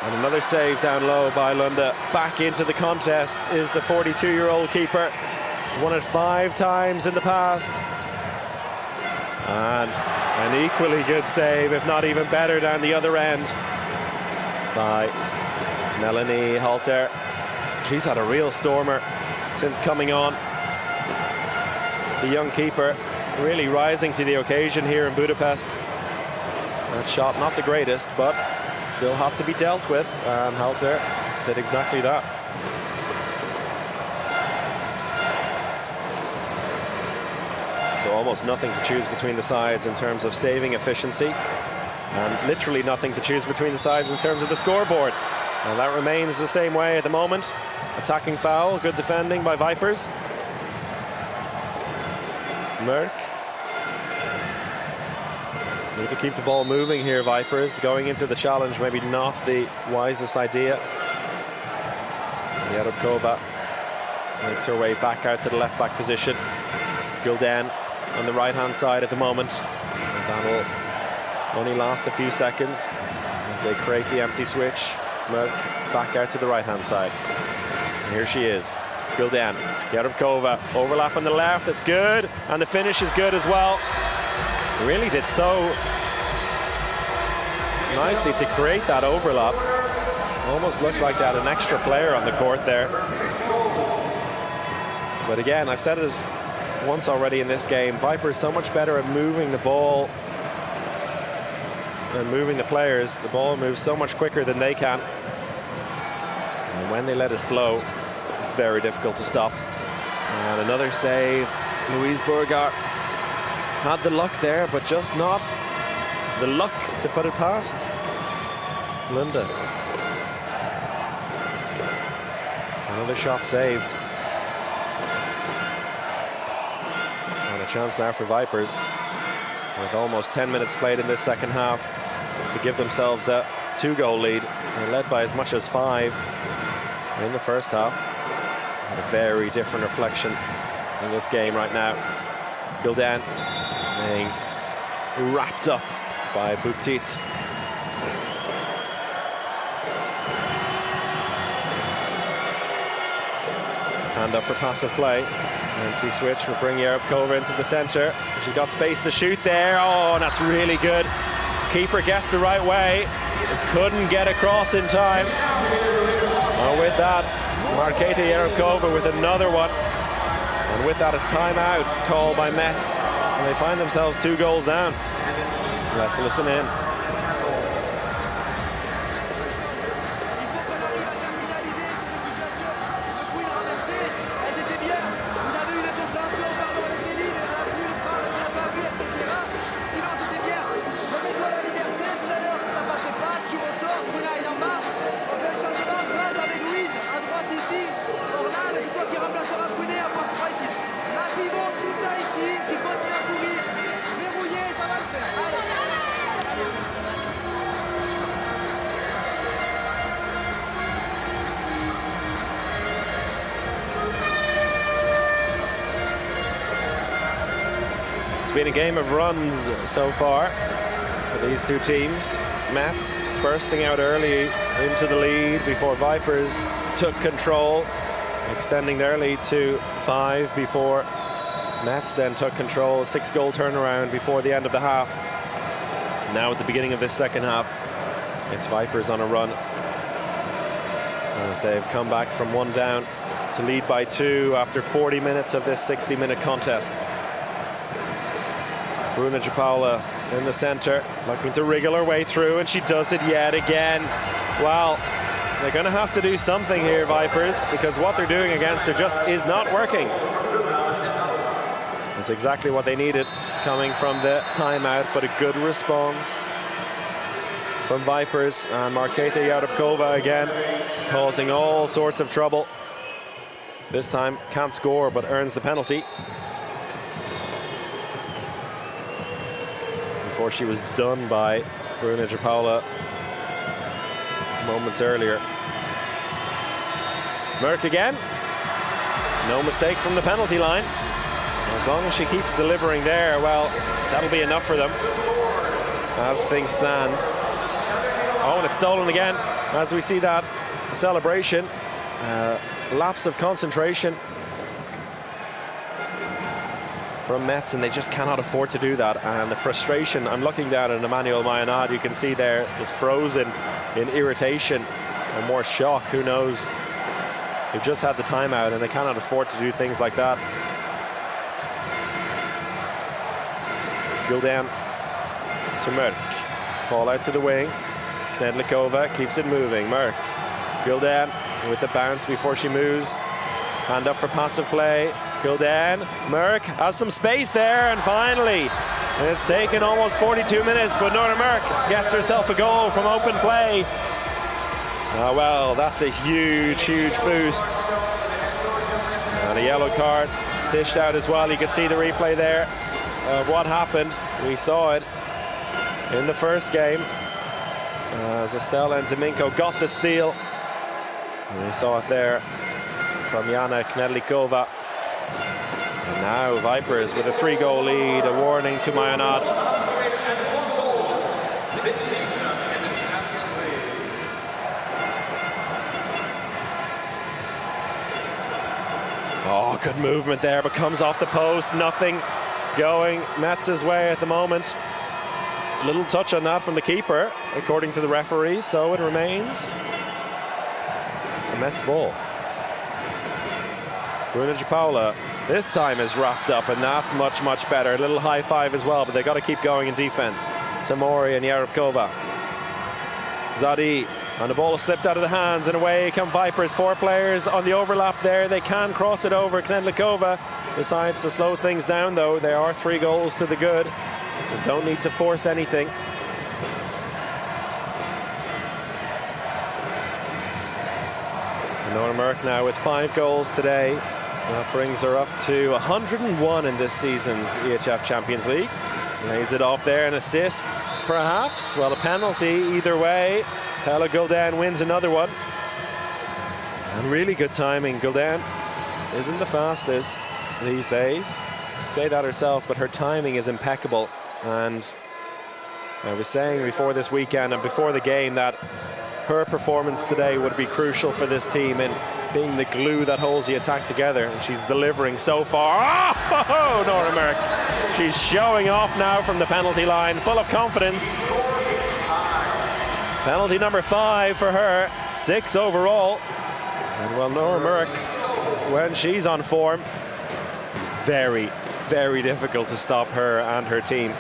And another save down low by Lunde. Back into the contest is the 42-year-old keeper. He's won it 5 times in the past. And an equally good save, if not even better, down the other end by Melanie Halter. She's had a real stormer since coming on. The young keeper really rising to the occasion here in Budapest. That shot not the greatest, but still had to be dealt with, and Halter did exactly that. So almost nothing to choose between the sides in terms of saving efficiency, and literally nothing to choose between the sides in terms of the scoreboard. And that remains the same way at the moment. Attacking foul, good defending by Vipers. Merck. Need to keep the ball moving here, Vipers. Going into the challenge, maybe not the wisest idea. Yarubkova makes her way back out to the left-back position. Gulden on the right-hand side at the moment. And that'll only last a few seconds as they create the empty switch. Merck back out to the right-hand side. And here she is. Gulden, Yarubkova, overlap on the left, that's good. And the finish is good as well. Really did so nicely to create that overlap. Almost looked like they had an extra player on the court there. But again, I've said it once already in this game, Vipers so much better at moving the ball and moving the players. The ball moves so much quicker than they can. And when they let it flow, it's very difficult to stop. And another save. Louise Burgard had the luck there, but just not the luck to put it past Lunda. Another shot saved. And a chance now for Vipers, with almost 10 minutes played in this second half, to give themselves a 2-goal lead. They're led by as much as 5 in the first half. And a very different reflection in this game right now. Gulden being wrapped up by Boutit. Hand up for passive play. Empty switch will bring Yarubkova into the center. She got space to shoot there. Oh, and that's really good. Keeper guessed the right way. Couldn't get across in time. And with that, Marketa Yarubkova with another one. And with that, a timeout called by Metz. And they find themselves 2 goals down. Let's listen in. It's been a game of runs so far for these two teams. Metz bursting out early into the lead before Vipers took control, extending their lead to 5 before Metz then took control. A 6-goal turnaround before the end of the half. Now at the beginning of this second half, it's Vipers on a run as they've come back from 1 down to lead by 2 after 40 minutes of this 60-minute contest. Bruna Japaula in the center, looking to wriggle her way through, and she does it yet again. Well, they're going to have to do something here, Vipers, because what they're doing against her just is not working. That's exactly what they needed coming from the timeout, but a good response from Vipers. And Marketa Yarubkova again causing all sorts of trouble. This time can't score, but earns the penalty. Before she was done by Bruna Japaula moments earlier. Merck again. No mistake from the penalty line. As long as she keeps delivering there, well, that'll be enough for them as things stand. Oh, and it's stolen again as we see that celebration. Lapse of concentration from Metz, and they just cannot afford to do that. And the frustration, I'm looking down at Emmanuel Mayanad, you can see there, is frozen in irritation or more shock, who knows. They've just had the timeout and they cannot afford to do things like that. Gulden to Merck. Ball out to the wing. Nedlikova keeps it moving. Merck. Gulden with the bounce before she moves. Hand up for passive play. Gulden. Merck has some space there, and finally, it's taken almost 42 minutes, but Nora Merck gets herself a goal from open play. Well, that's a huge, huge boost. And a yellow card dished out as well. You could see the replay there of what happened. We saw it in the first game as Estelle and Ziminko got the steal. And we saw it there from Jana Knedlikova. And now Vipers with a 3-goal lead, a warning to Mayanat. This season in the Champions League. Oh, good movement there, but comes off the post. Nothing going Metz's way at the moment. A little touch on that from the keeper, according to the referee, so it remains a Metz ball. Bruna Paula this time is wrapped up, and that's much, much better. A little high five as well, but they got to keep going in defense. Tamori and Yarabkova. Zadi, and the ball is slipped out of the hands, and away come Vipers. 4 players on the overlap there. They can cross it over. Knedlikova decides to slow things down, though. There are 3 goals to the good. They don't need to force anything. Nora Merck now with 5 goals today. That brings her up to 101 in this season's EHF Champions League. Lays it off there and assists, perhaps. Well, a penalty either way. Pella Gul'dan wins another one. And really good timing. Gul'dan isn't the fastest these days. She say that herself, but her timing is impeccable. And I was saying before this weekend and before the game that her performance today would be crucial for this team in being the glue that holds the attack together. And she's delivering so far. Oh, Nora Merck. She's showing off now from the penalty line, full of confidence. Penalty number 5 for her, 6 overall. And well, Nora Merck, when she's on form, it's very, very difficult to stop her and her team.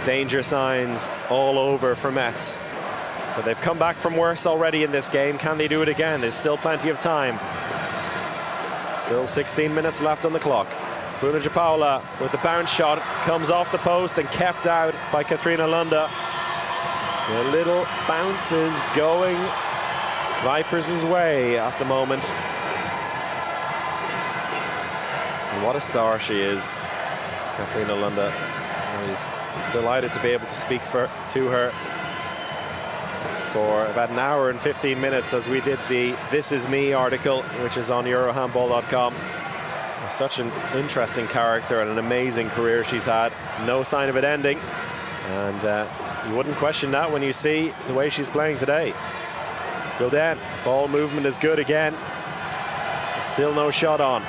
Danger signs all over for Metz. But they've come back from worse already in this game. Can they do it again? There's still plenty of time. Still 16 minutes left on the clock. Bruna Paula with the bounce shot, comes off the post and kept out by Katrina Lunda. The little bounces going Vipers' way at the moment. And what a star she is, Katrina Lunda. I was delighted to be able to speak to her for about an hour and 15 minutes as we did the This Is Me article, which is on Eurohandball.com. Such an interesting character and an amazing career she's had. No sign of it ending. And you wouldn't question that when you see the way she's playing today. Gul'dan, ball movement is good again. But still no shot on.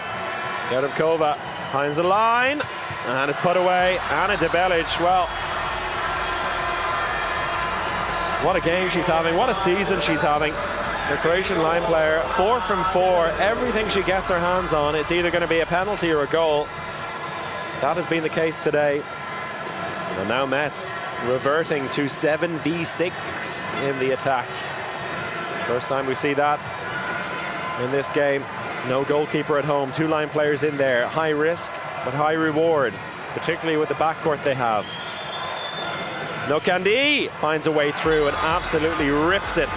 Yarabkova finds a line and it's put away. Anna Debelic, well, what a game she's having, what a season she's having. The Croatian line player, 4 from 4. Everything she gets her hands on, it's either going to be a penalty or a goal. That has been the case today. And now Metz reverting to 7v6 in the attack. First time we see that in this game. No goalkeeper at home, 2 line players in there. High risk, but high reward, particularly with the backcourt they have. Nokandi finds a way through and absolutely rips it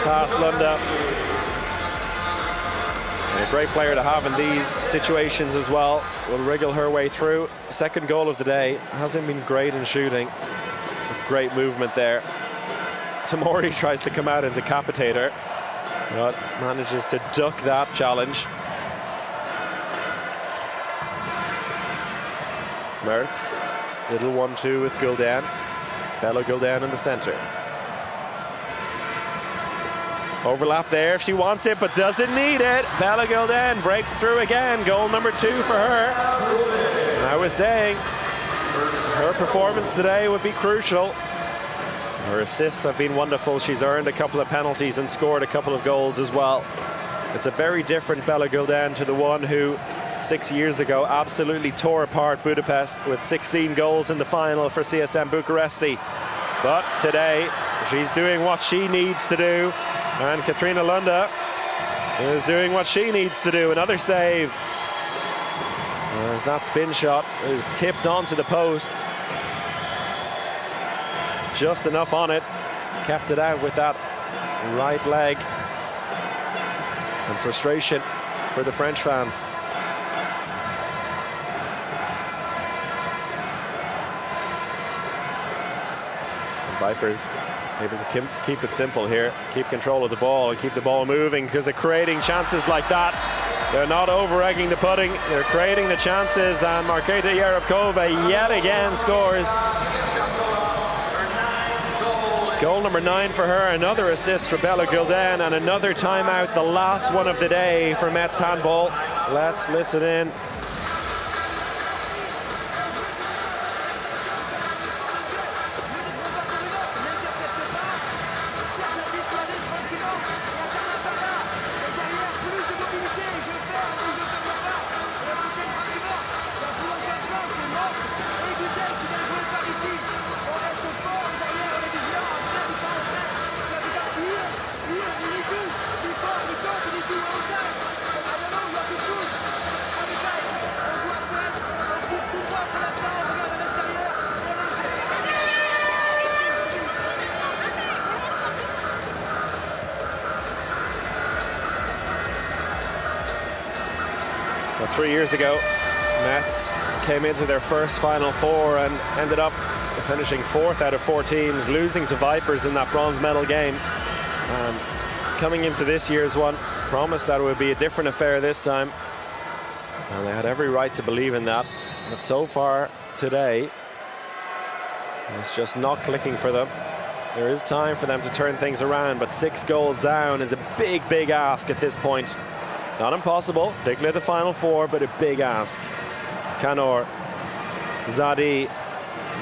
past Lunda. And a great player to have in these situations as well. Will wriggle her way through. Second goal of the day. Hasn't been great in shooting. Great movement there. Tamori tries to come out and decapitate her, but manages to duck that challenge. Merck, little 1-2 with Gul'dan. Bella Gul'dan in the center. Overlap there if she wants it, but doesn't need it. Bella Gul'dan breaks through again. Goal number 2 for her. And I was saying, her performance today would be crucial. Her assists have been wonderful. She's earned a couple of penalties and scored a couple of goals as well. It's a very different Bella Gul'dan to the one who 6 years ago absolutely tore apart Budapest with 16 goals in the final for CSM Bucuresti. But today, she's doing what she needs to do. And Katrina Lunda is doing what she needs to do. Another save. As that spin shot is tipped onto the post. Just enough on it. Kept it out with that right leg. And frustration for the French fans. Vipers able to keep it simple here, keep control of the ball and keep the ball moving, because they're creating chances like that. They're not over-egging the pudding, they're creating the chances, and Markéta Jerebkova yet again scores. Goal number 9 for her, another assist for Bella Gulden, and another timeout, the last one of the day for Metz Handball. Let's listen in. Well, 3 years ago, Metz came into their first Final Four and ended up finishing 4th out of 4 teams, losing to Vipers in that bronze medal game. Coming into this year's one, promised that it would be a different affair this time. And they had every right to believe in that. But so far today, it's just not clicking for them. There is time for them to turn things around, but 6 goals down is a big, big ask at this point. Not impossible, particularly the Final Four, but a big ask. Kanor, Zadi,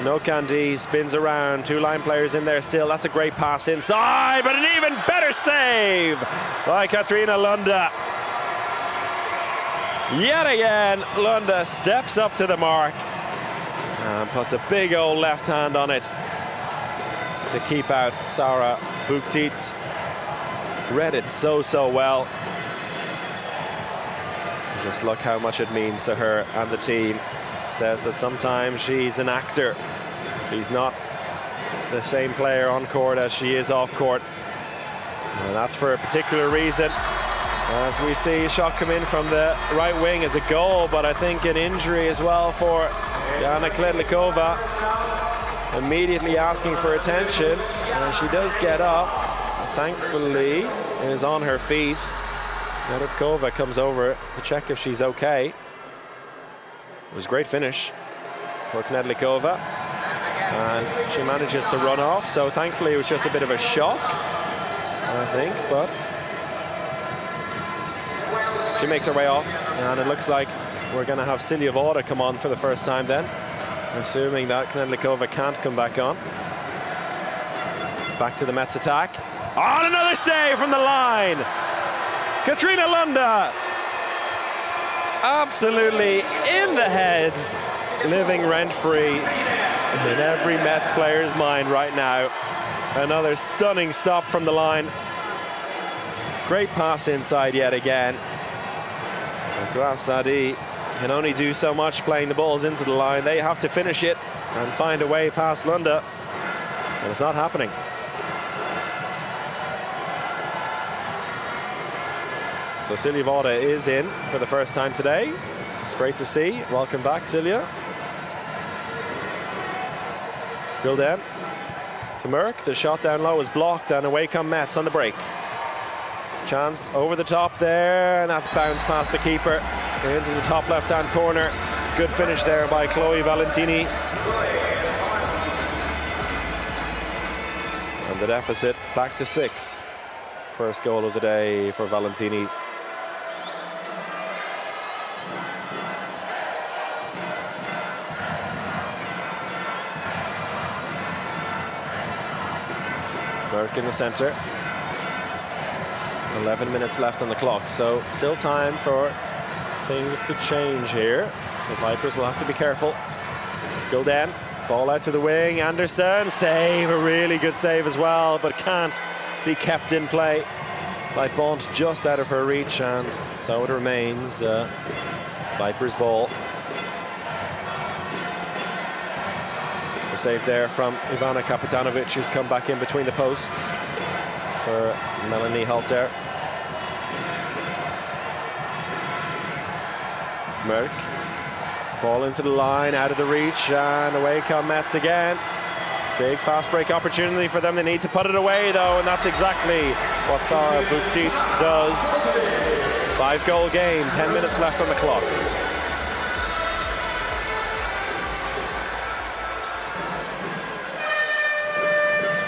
Nokandi spins around, 2 line players in there still. That's a great pass inside, but an even better save by Katrina Lunda. Yet again, Lunda steps up to the mark and puts a big old left hand on it to keep out Sarah Buktit. Read it so well. Just look how much it means to her and the team. Says that sometimes she's an actor. She's not the same player on court as she is off court. And that's for a particular reason. As we see a shot come in from the right wing as a goal, but I think an injury as well for Jana Kledlikova. Immediately asking for attention, and she does get up. Thankfully, is on her feet. Jerebkova comes over to check if she's okay. It was a great finish for Knedlikova, and she manages to run off, so thankfully it was just a bit of a shock, I think, but she makes her way off, and it looks like we're going to have Silja Voda come on for the first time then, assuming that Knedlikova can't come back on. Back to the Metz attack. On another save from the line! Katrina Lunda, absolutely in the heads, living rent-free in every Metz player's mind right now. Another stunning stop from the line. Great pass inside yet again. Grasadi can only do so much playing the balls into the line. They have to finish it and find a way past Lunda, and it's not happening. So Silja Voda is in for the first time today. It's great to see. Welcome back, Silja. Gulden to Merck. The shot down low is blocked, and away come Metz on the break. Chance over the top there, and that's bounced past the keeper into the top left-hand corner. Good finish there by Chloe Valentini. And the deficit back to 6. First goal of the day for Valentini. Merck in the center. 11 minutes left on the clock, so still time for things to change here. The Vipers will have to be careful. Gulden, ball out to the wing. Anderson, save, a really good save as well, but can't be kept in play by Bont, just out of her reach, and so it remains Vipers ball. The save there from Ivana Kapitanovic, who's come back in between the posts for Melanie Halter. Merck, ball into the line, out of the reach, and away come Metz again. Big fast break opportunity for them. They need to put it away though, and that's exactly what Sarah Boutit does. 5-goal game, 10 minutes left on the clock.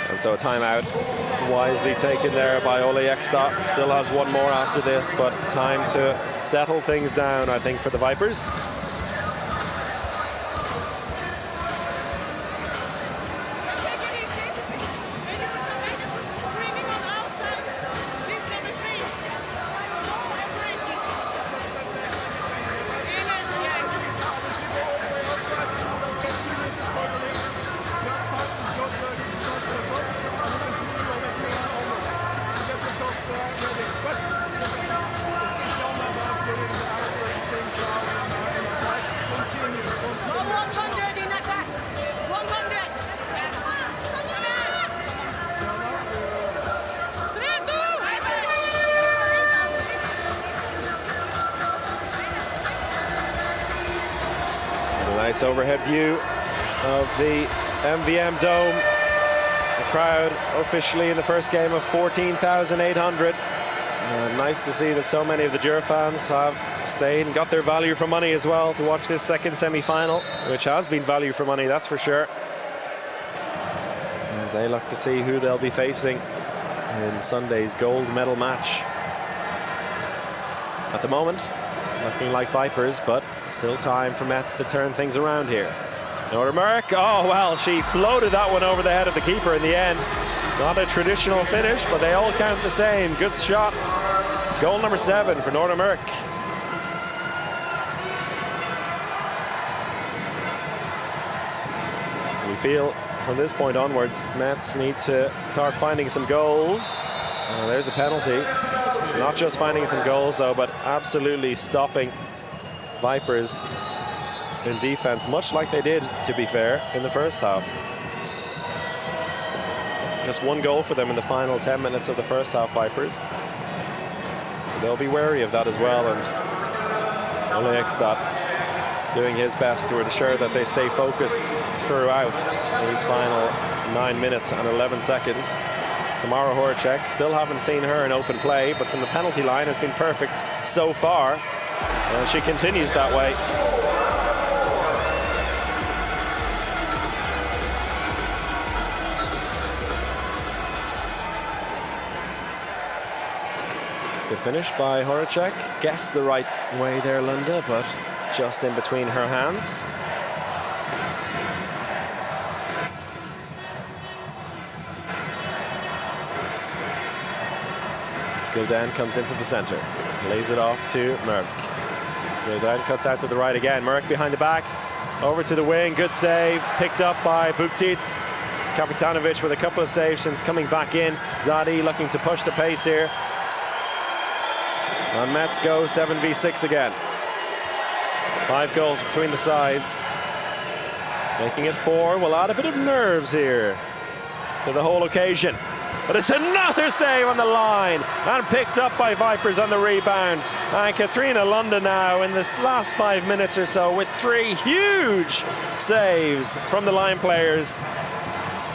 And so a timeout wisely taken there by Ole Ekstad. Still has one more after this, but time to settle things down, I think, for the Vipers. Nice overhead view of the MVM Dome. The crowd officially in the first game of 14,800. Nice to see that so many of the Dura fans have stayed and got their value for money as well to watch this second semi-final, which has been value for money, that's for sure. As they look to see who they'll be facing in Sunday's gold medal match. At the moment, looking like Vipers, but still time for Metz to turn things around here. Nordermerk, oh well, she floated that one over the head of the keeper in the end. Not a traditional finish, but they all count the same. Good shot. Goal number 7 for Nordermerk. We feel from this point onwards, Metz need to start finding some goals. There's a penalty. Not just finding some goals though, but absolutely stopping Vipers in defense, much like they did, to be fair, in the first half. Just one goal for them in the final 10 minutes of the first half, Vipers. So they'll be wary of that as well, and Ole Ekstad doing his best to ensure that they stay focused throughout these final 9 minutes and 11 seconds. Tamara Horacek, still haven't seen her in open play, but from the penalty line has been perfect so far. And she continues that way. Good finish by Horacek. Guessed the right way there, Linda, but just in between her hands. Gildan comes into the center, lays it off to Merck. Gildan cuts out to the right again. Merck behind the back, over to the wing. Good save, picked up by Buktit. Kapitanovic with a couple of saves since coming back in. Zadi looking to push the pace here. And Metz go 7v6 again. 5 goals between the sides. Making it 4 will add a bit of nerves here to the whole occasion. But it's another save on the line and picked up by Vipers on the rebound. And Katrina Lunde now in this last 5 minutes or so with 3 huge saves from the line players.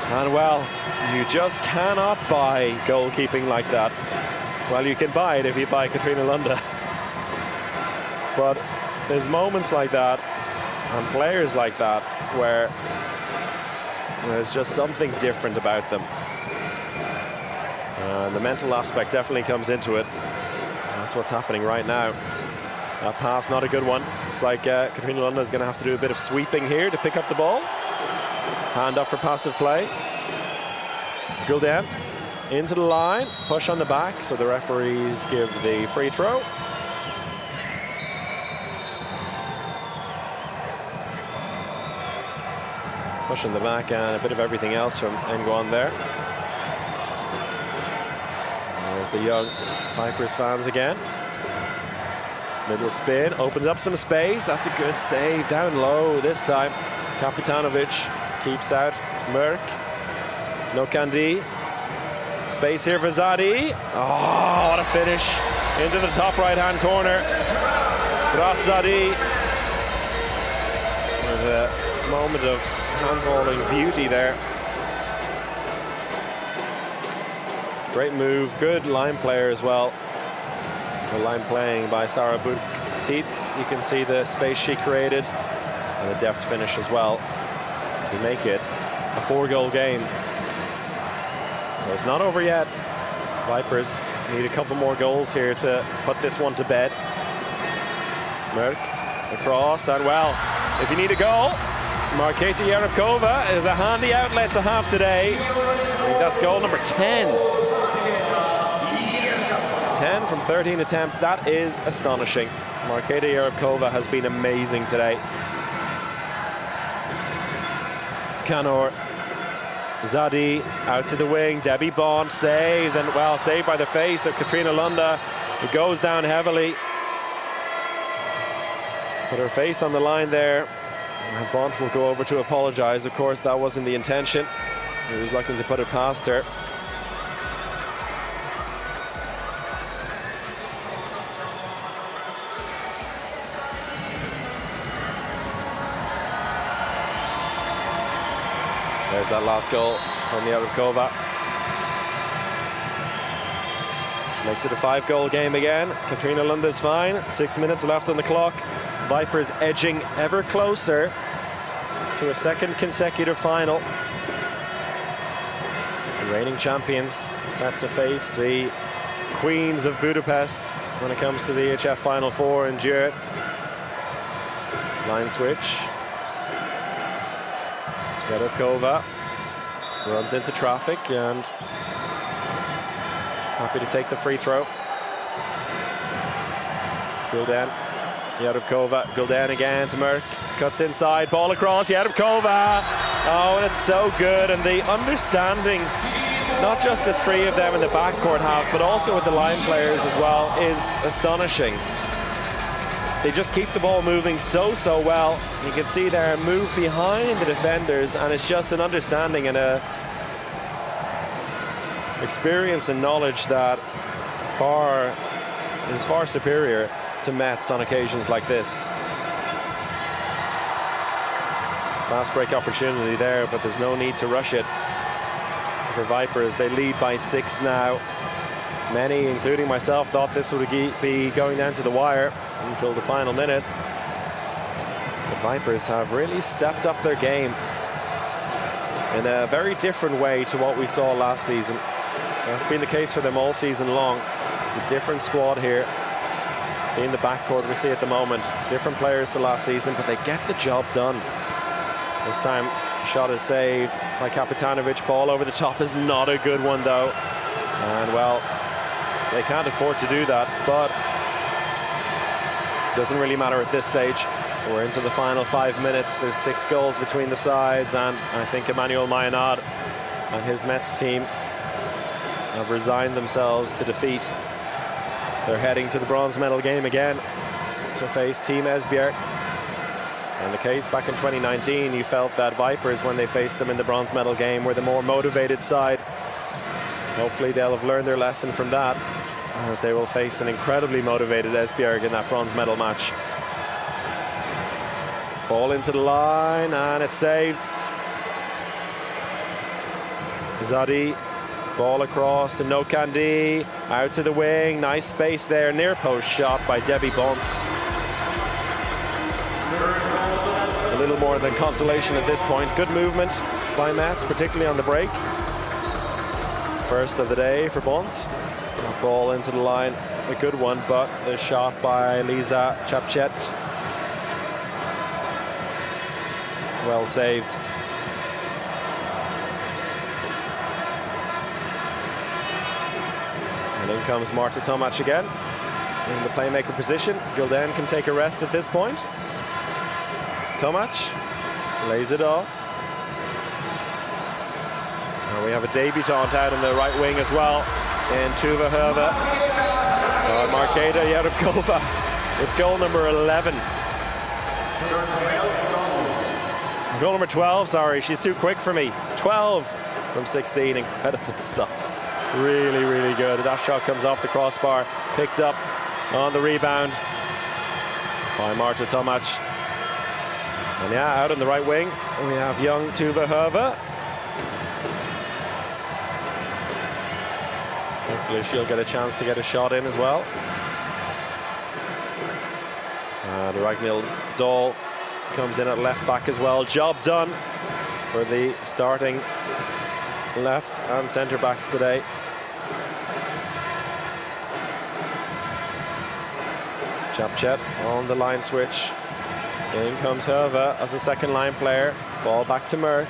And well, you just cannot buy goalkeeping like that. Well, you can buy it if you buy Katrina Lunde. But there's moments like that and players like that where there's just something different about them. And the mental aspect definitely comes into it. That's what's happening right now. That pass, not a good one. Looks like Katrina Lunde is going to have to do a bit of sweeping here to pick up the ball. Hand up for passive play. Gulden into the line, push on the back, so the referees give the free throw. Push on the back and a bit of everything else from Nguyen there. There's the young Vipers fans again. Middle spin, opens up some space. That's a good save, down low this time. Kapitanovic keeps out Merck. Nokandi. Space here for Zadi. Oh, what a finish. Into the top right-hand corner. Gras Zadi. With a moment of handballing beauty there. Great move, good line player as well. The line playing by Sarah Boutit. You can see the space she created and the deft finish as well to make it a 4-goal game. But it's not over yet. Vipers need a couple more goals here to put this one to bed. Merk across, and well, if you need a goal, Marketa Yerebkova is a handy outlet to have today. I think that's goal number 10. 10 from 13 attempts. That is astonishing. Marketa Yerebkova has been amazing today. Kanor Zadi out to the wing. Debbie Bond saved, and well, saved by the face of Katrina Lunda, who goes down heavily. Put her face on the line there. And Bond will go over to apologize. Of course, that wasn't the intention. He was looking to put it past her. There's that last goal from Yerebkova. Makes it a 5-goal game again. Katrina Lunda's fine. 6 minutes left on the clock. Vipers edging ever closer to a second consecutive final. The reigning champions set to face the Queens of Budapest when it comes to the EHF Final Four in Djurt. Line switch. Yerebkova runs into traffic and happy to take the free throw. Gulden, Yerebkova, Gulden again to Merk, cuts inside, ball across, Yerebkova. Oh, and it's so good, and the understanding, not just the three of them in the backcourt have, but also with the line players as well, is astonishing. They just keep the ball moving so well. You can see their move behind the defenders, and it's just an understanding and a experience and knowledge that is far superior to Metz on occasions like this. Fast break opportunity there, but there's no need to rush it for Vipers. They lead by 6 now. Many, including myself, thought this would be going down to the wire until the final minute. The Vipers have really stepped up their game in a very different way to what we saw last season. That's been the case for them all season long. It's a different squad here. Seeing the backcourt we see at the moment, different players to last season, but they get the job done. This time, shot is saved by Kapitanovic. Ball over the top is not a good one, though. And, well, they can't afford to do that, but it doesn't really matter at this stage. We're into the final 5 minutes. There's 6 goals between the sides, and I think Emmanuel Mayenard and his Metz team have resigned themselves to defeat. They're heading to the bronze medal game again to face Team Esbjerg. And the case back in 2019, you felt that Vipers, when they faced them in the bronze medal game, were the more motivated side. Hopefully they'll have learned their lesson from that, as they will face an incredibly motivated Esbjerg in that bronze medal match. Ball into the line, and it's saved. Zadi, ball across to Nokandi, out to the wing, nice space there, near post shot by Debbie Bont. A little more than consolation at this point. Good movement by Metz, particularly on the break. First of the day for Bont. Ball into the line, a good one, but the shot by Lisa Chapchet. Well saved. And in comes Marta Tomac again in the playmaker position. Gulden can take a rest at this point. Tomac lays it off. And we have a debutant out in the right wing as well in Tuva Herva. Marketa Yerebkova with goal number 11. Goal number 12, sorry, she's too quick for me. 12 from 16, incredible stuff. Really, really good. That shot comes off the crossbar, picked up on the rebound by Marta Tomac. And yeah, out on the right wing, we have young Tuva Herva. Hopefully she'll get a chance to get a shot in as well. And Ragnhild Dahl comes in at left back as well. Job done for the starting left and centre backs today. Chapchet on the line switch. In comes Hova as a second line player. Ball back to Merck.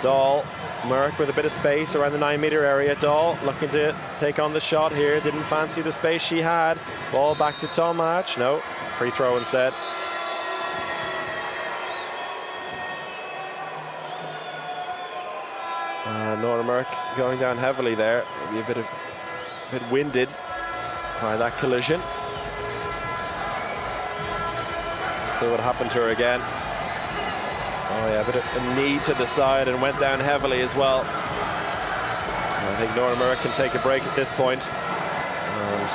Dahl. Merck with a bit of space around the 9-meter area. Dahl looking to take on the shot here. Didn't fancy the space she had. Ball back to Tomac. No, free throw instead. Nora Merck going down heavily there. Maybe a bit winded by that collision. Let's see what happened to her again. Oh yeah, a bit of a knee to the side and went down heavily as well. I think Nora Merck can take a break at this point. And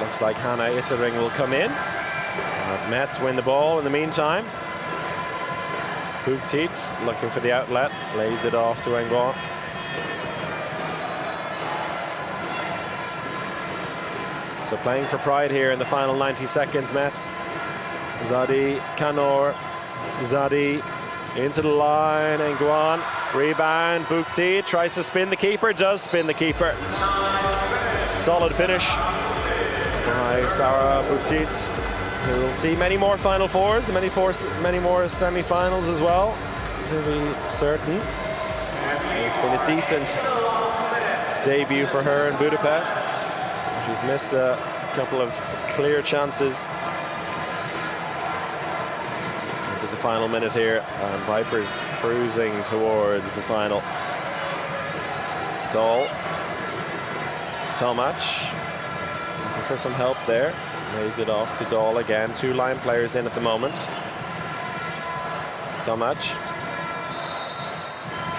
looks like Hannah Ittering will come in. Metz win the ball in the meantime. Buktit looking for the outlet, lays it off to Engwan. So playing for pride here in the final 90 seconds, Metz. Zadi, Kanor, Zadi into the line, Engwan, rebound, Buktit tries to spin the keeper, does spin the keeper. Solid finish by Sarah Buktit. We'll see many more Final Fours, many more semi-finals as well, to be certain. It's been a decent debut for her in Budapest. She's missed a couple of clear chances. Into the final minute here, and Vipers cruising towards the final. Dahl, Tomac, looking for some help there. Lays it off to Dahl again. 2 line players in at the moment. Tomac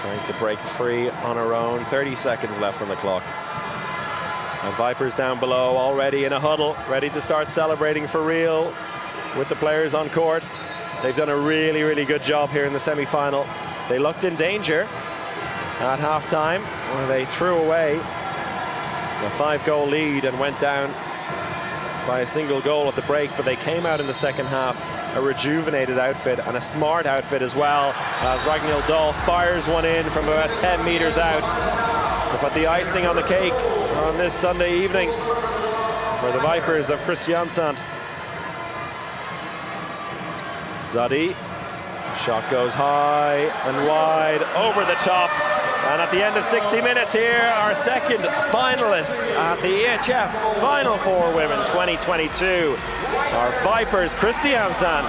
trying to break free on her own. 30 seconds left on the clock. And Vipers down below already in a huddle, ready to start celebrating for real with the players on court. They've done a really, really good job here in the semi-final. They looked in danger at halftime, where they threw away a 5-goal lead and went down by a single goal at the break, but they came out in the second half a rejuvenated outfit and a smart outfit as well, as Ragnhild Dahl fires one in from about 10 meters out. But the icing on the cake on this Sunday evening for the Vipers of Kristiansand. Zadi, shot goes high and wide over the top. And at the end of 60 minutes here, our second finalists at the EHF Final Four Women 2022 are Vipers Kristiansand.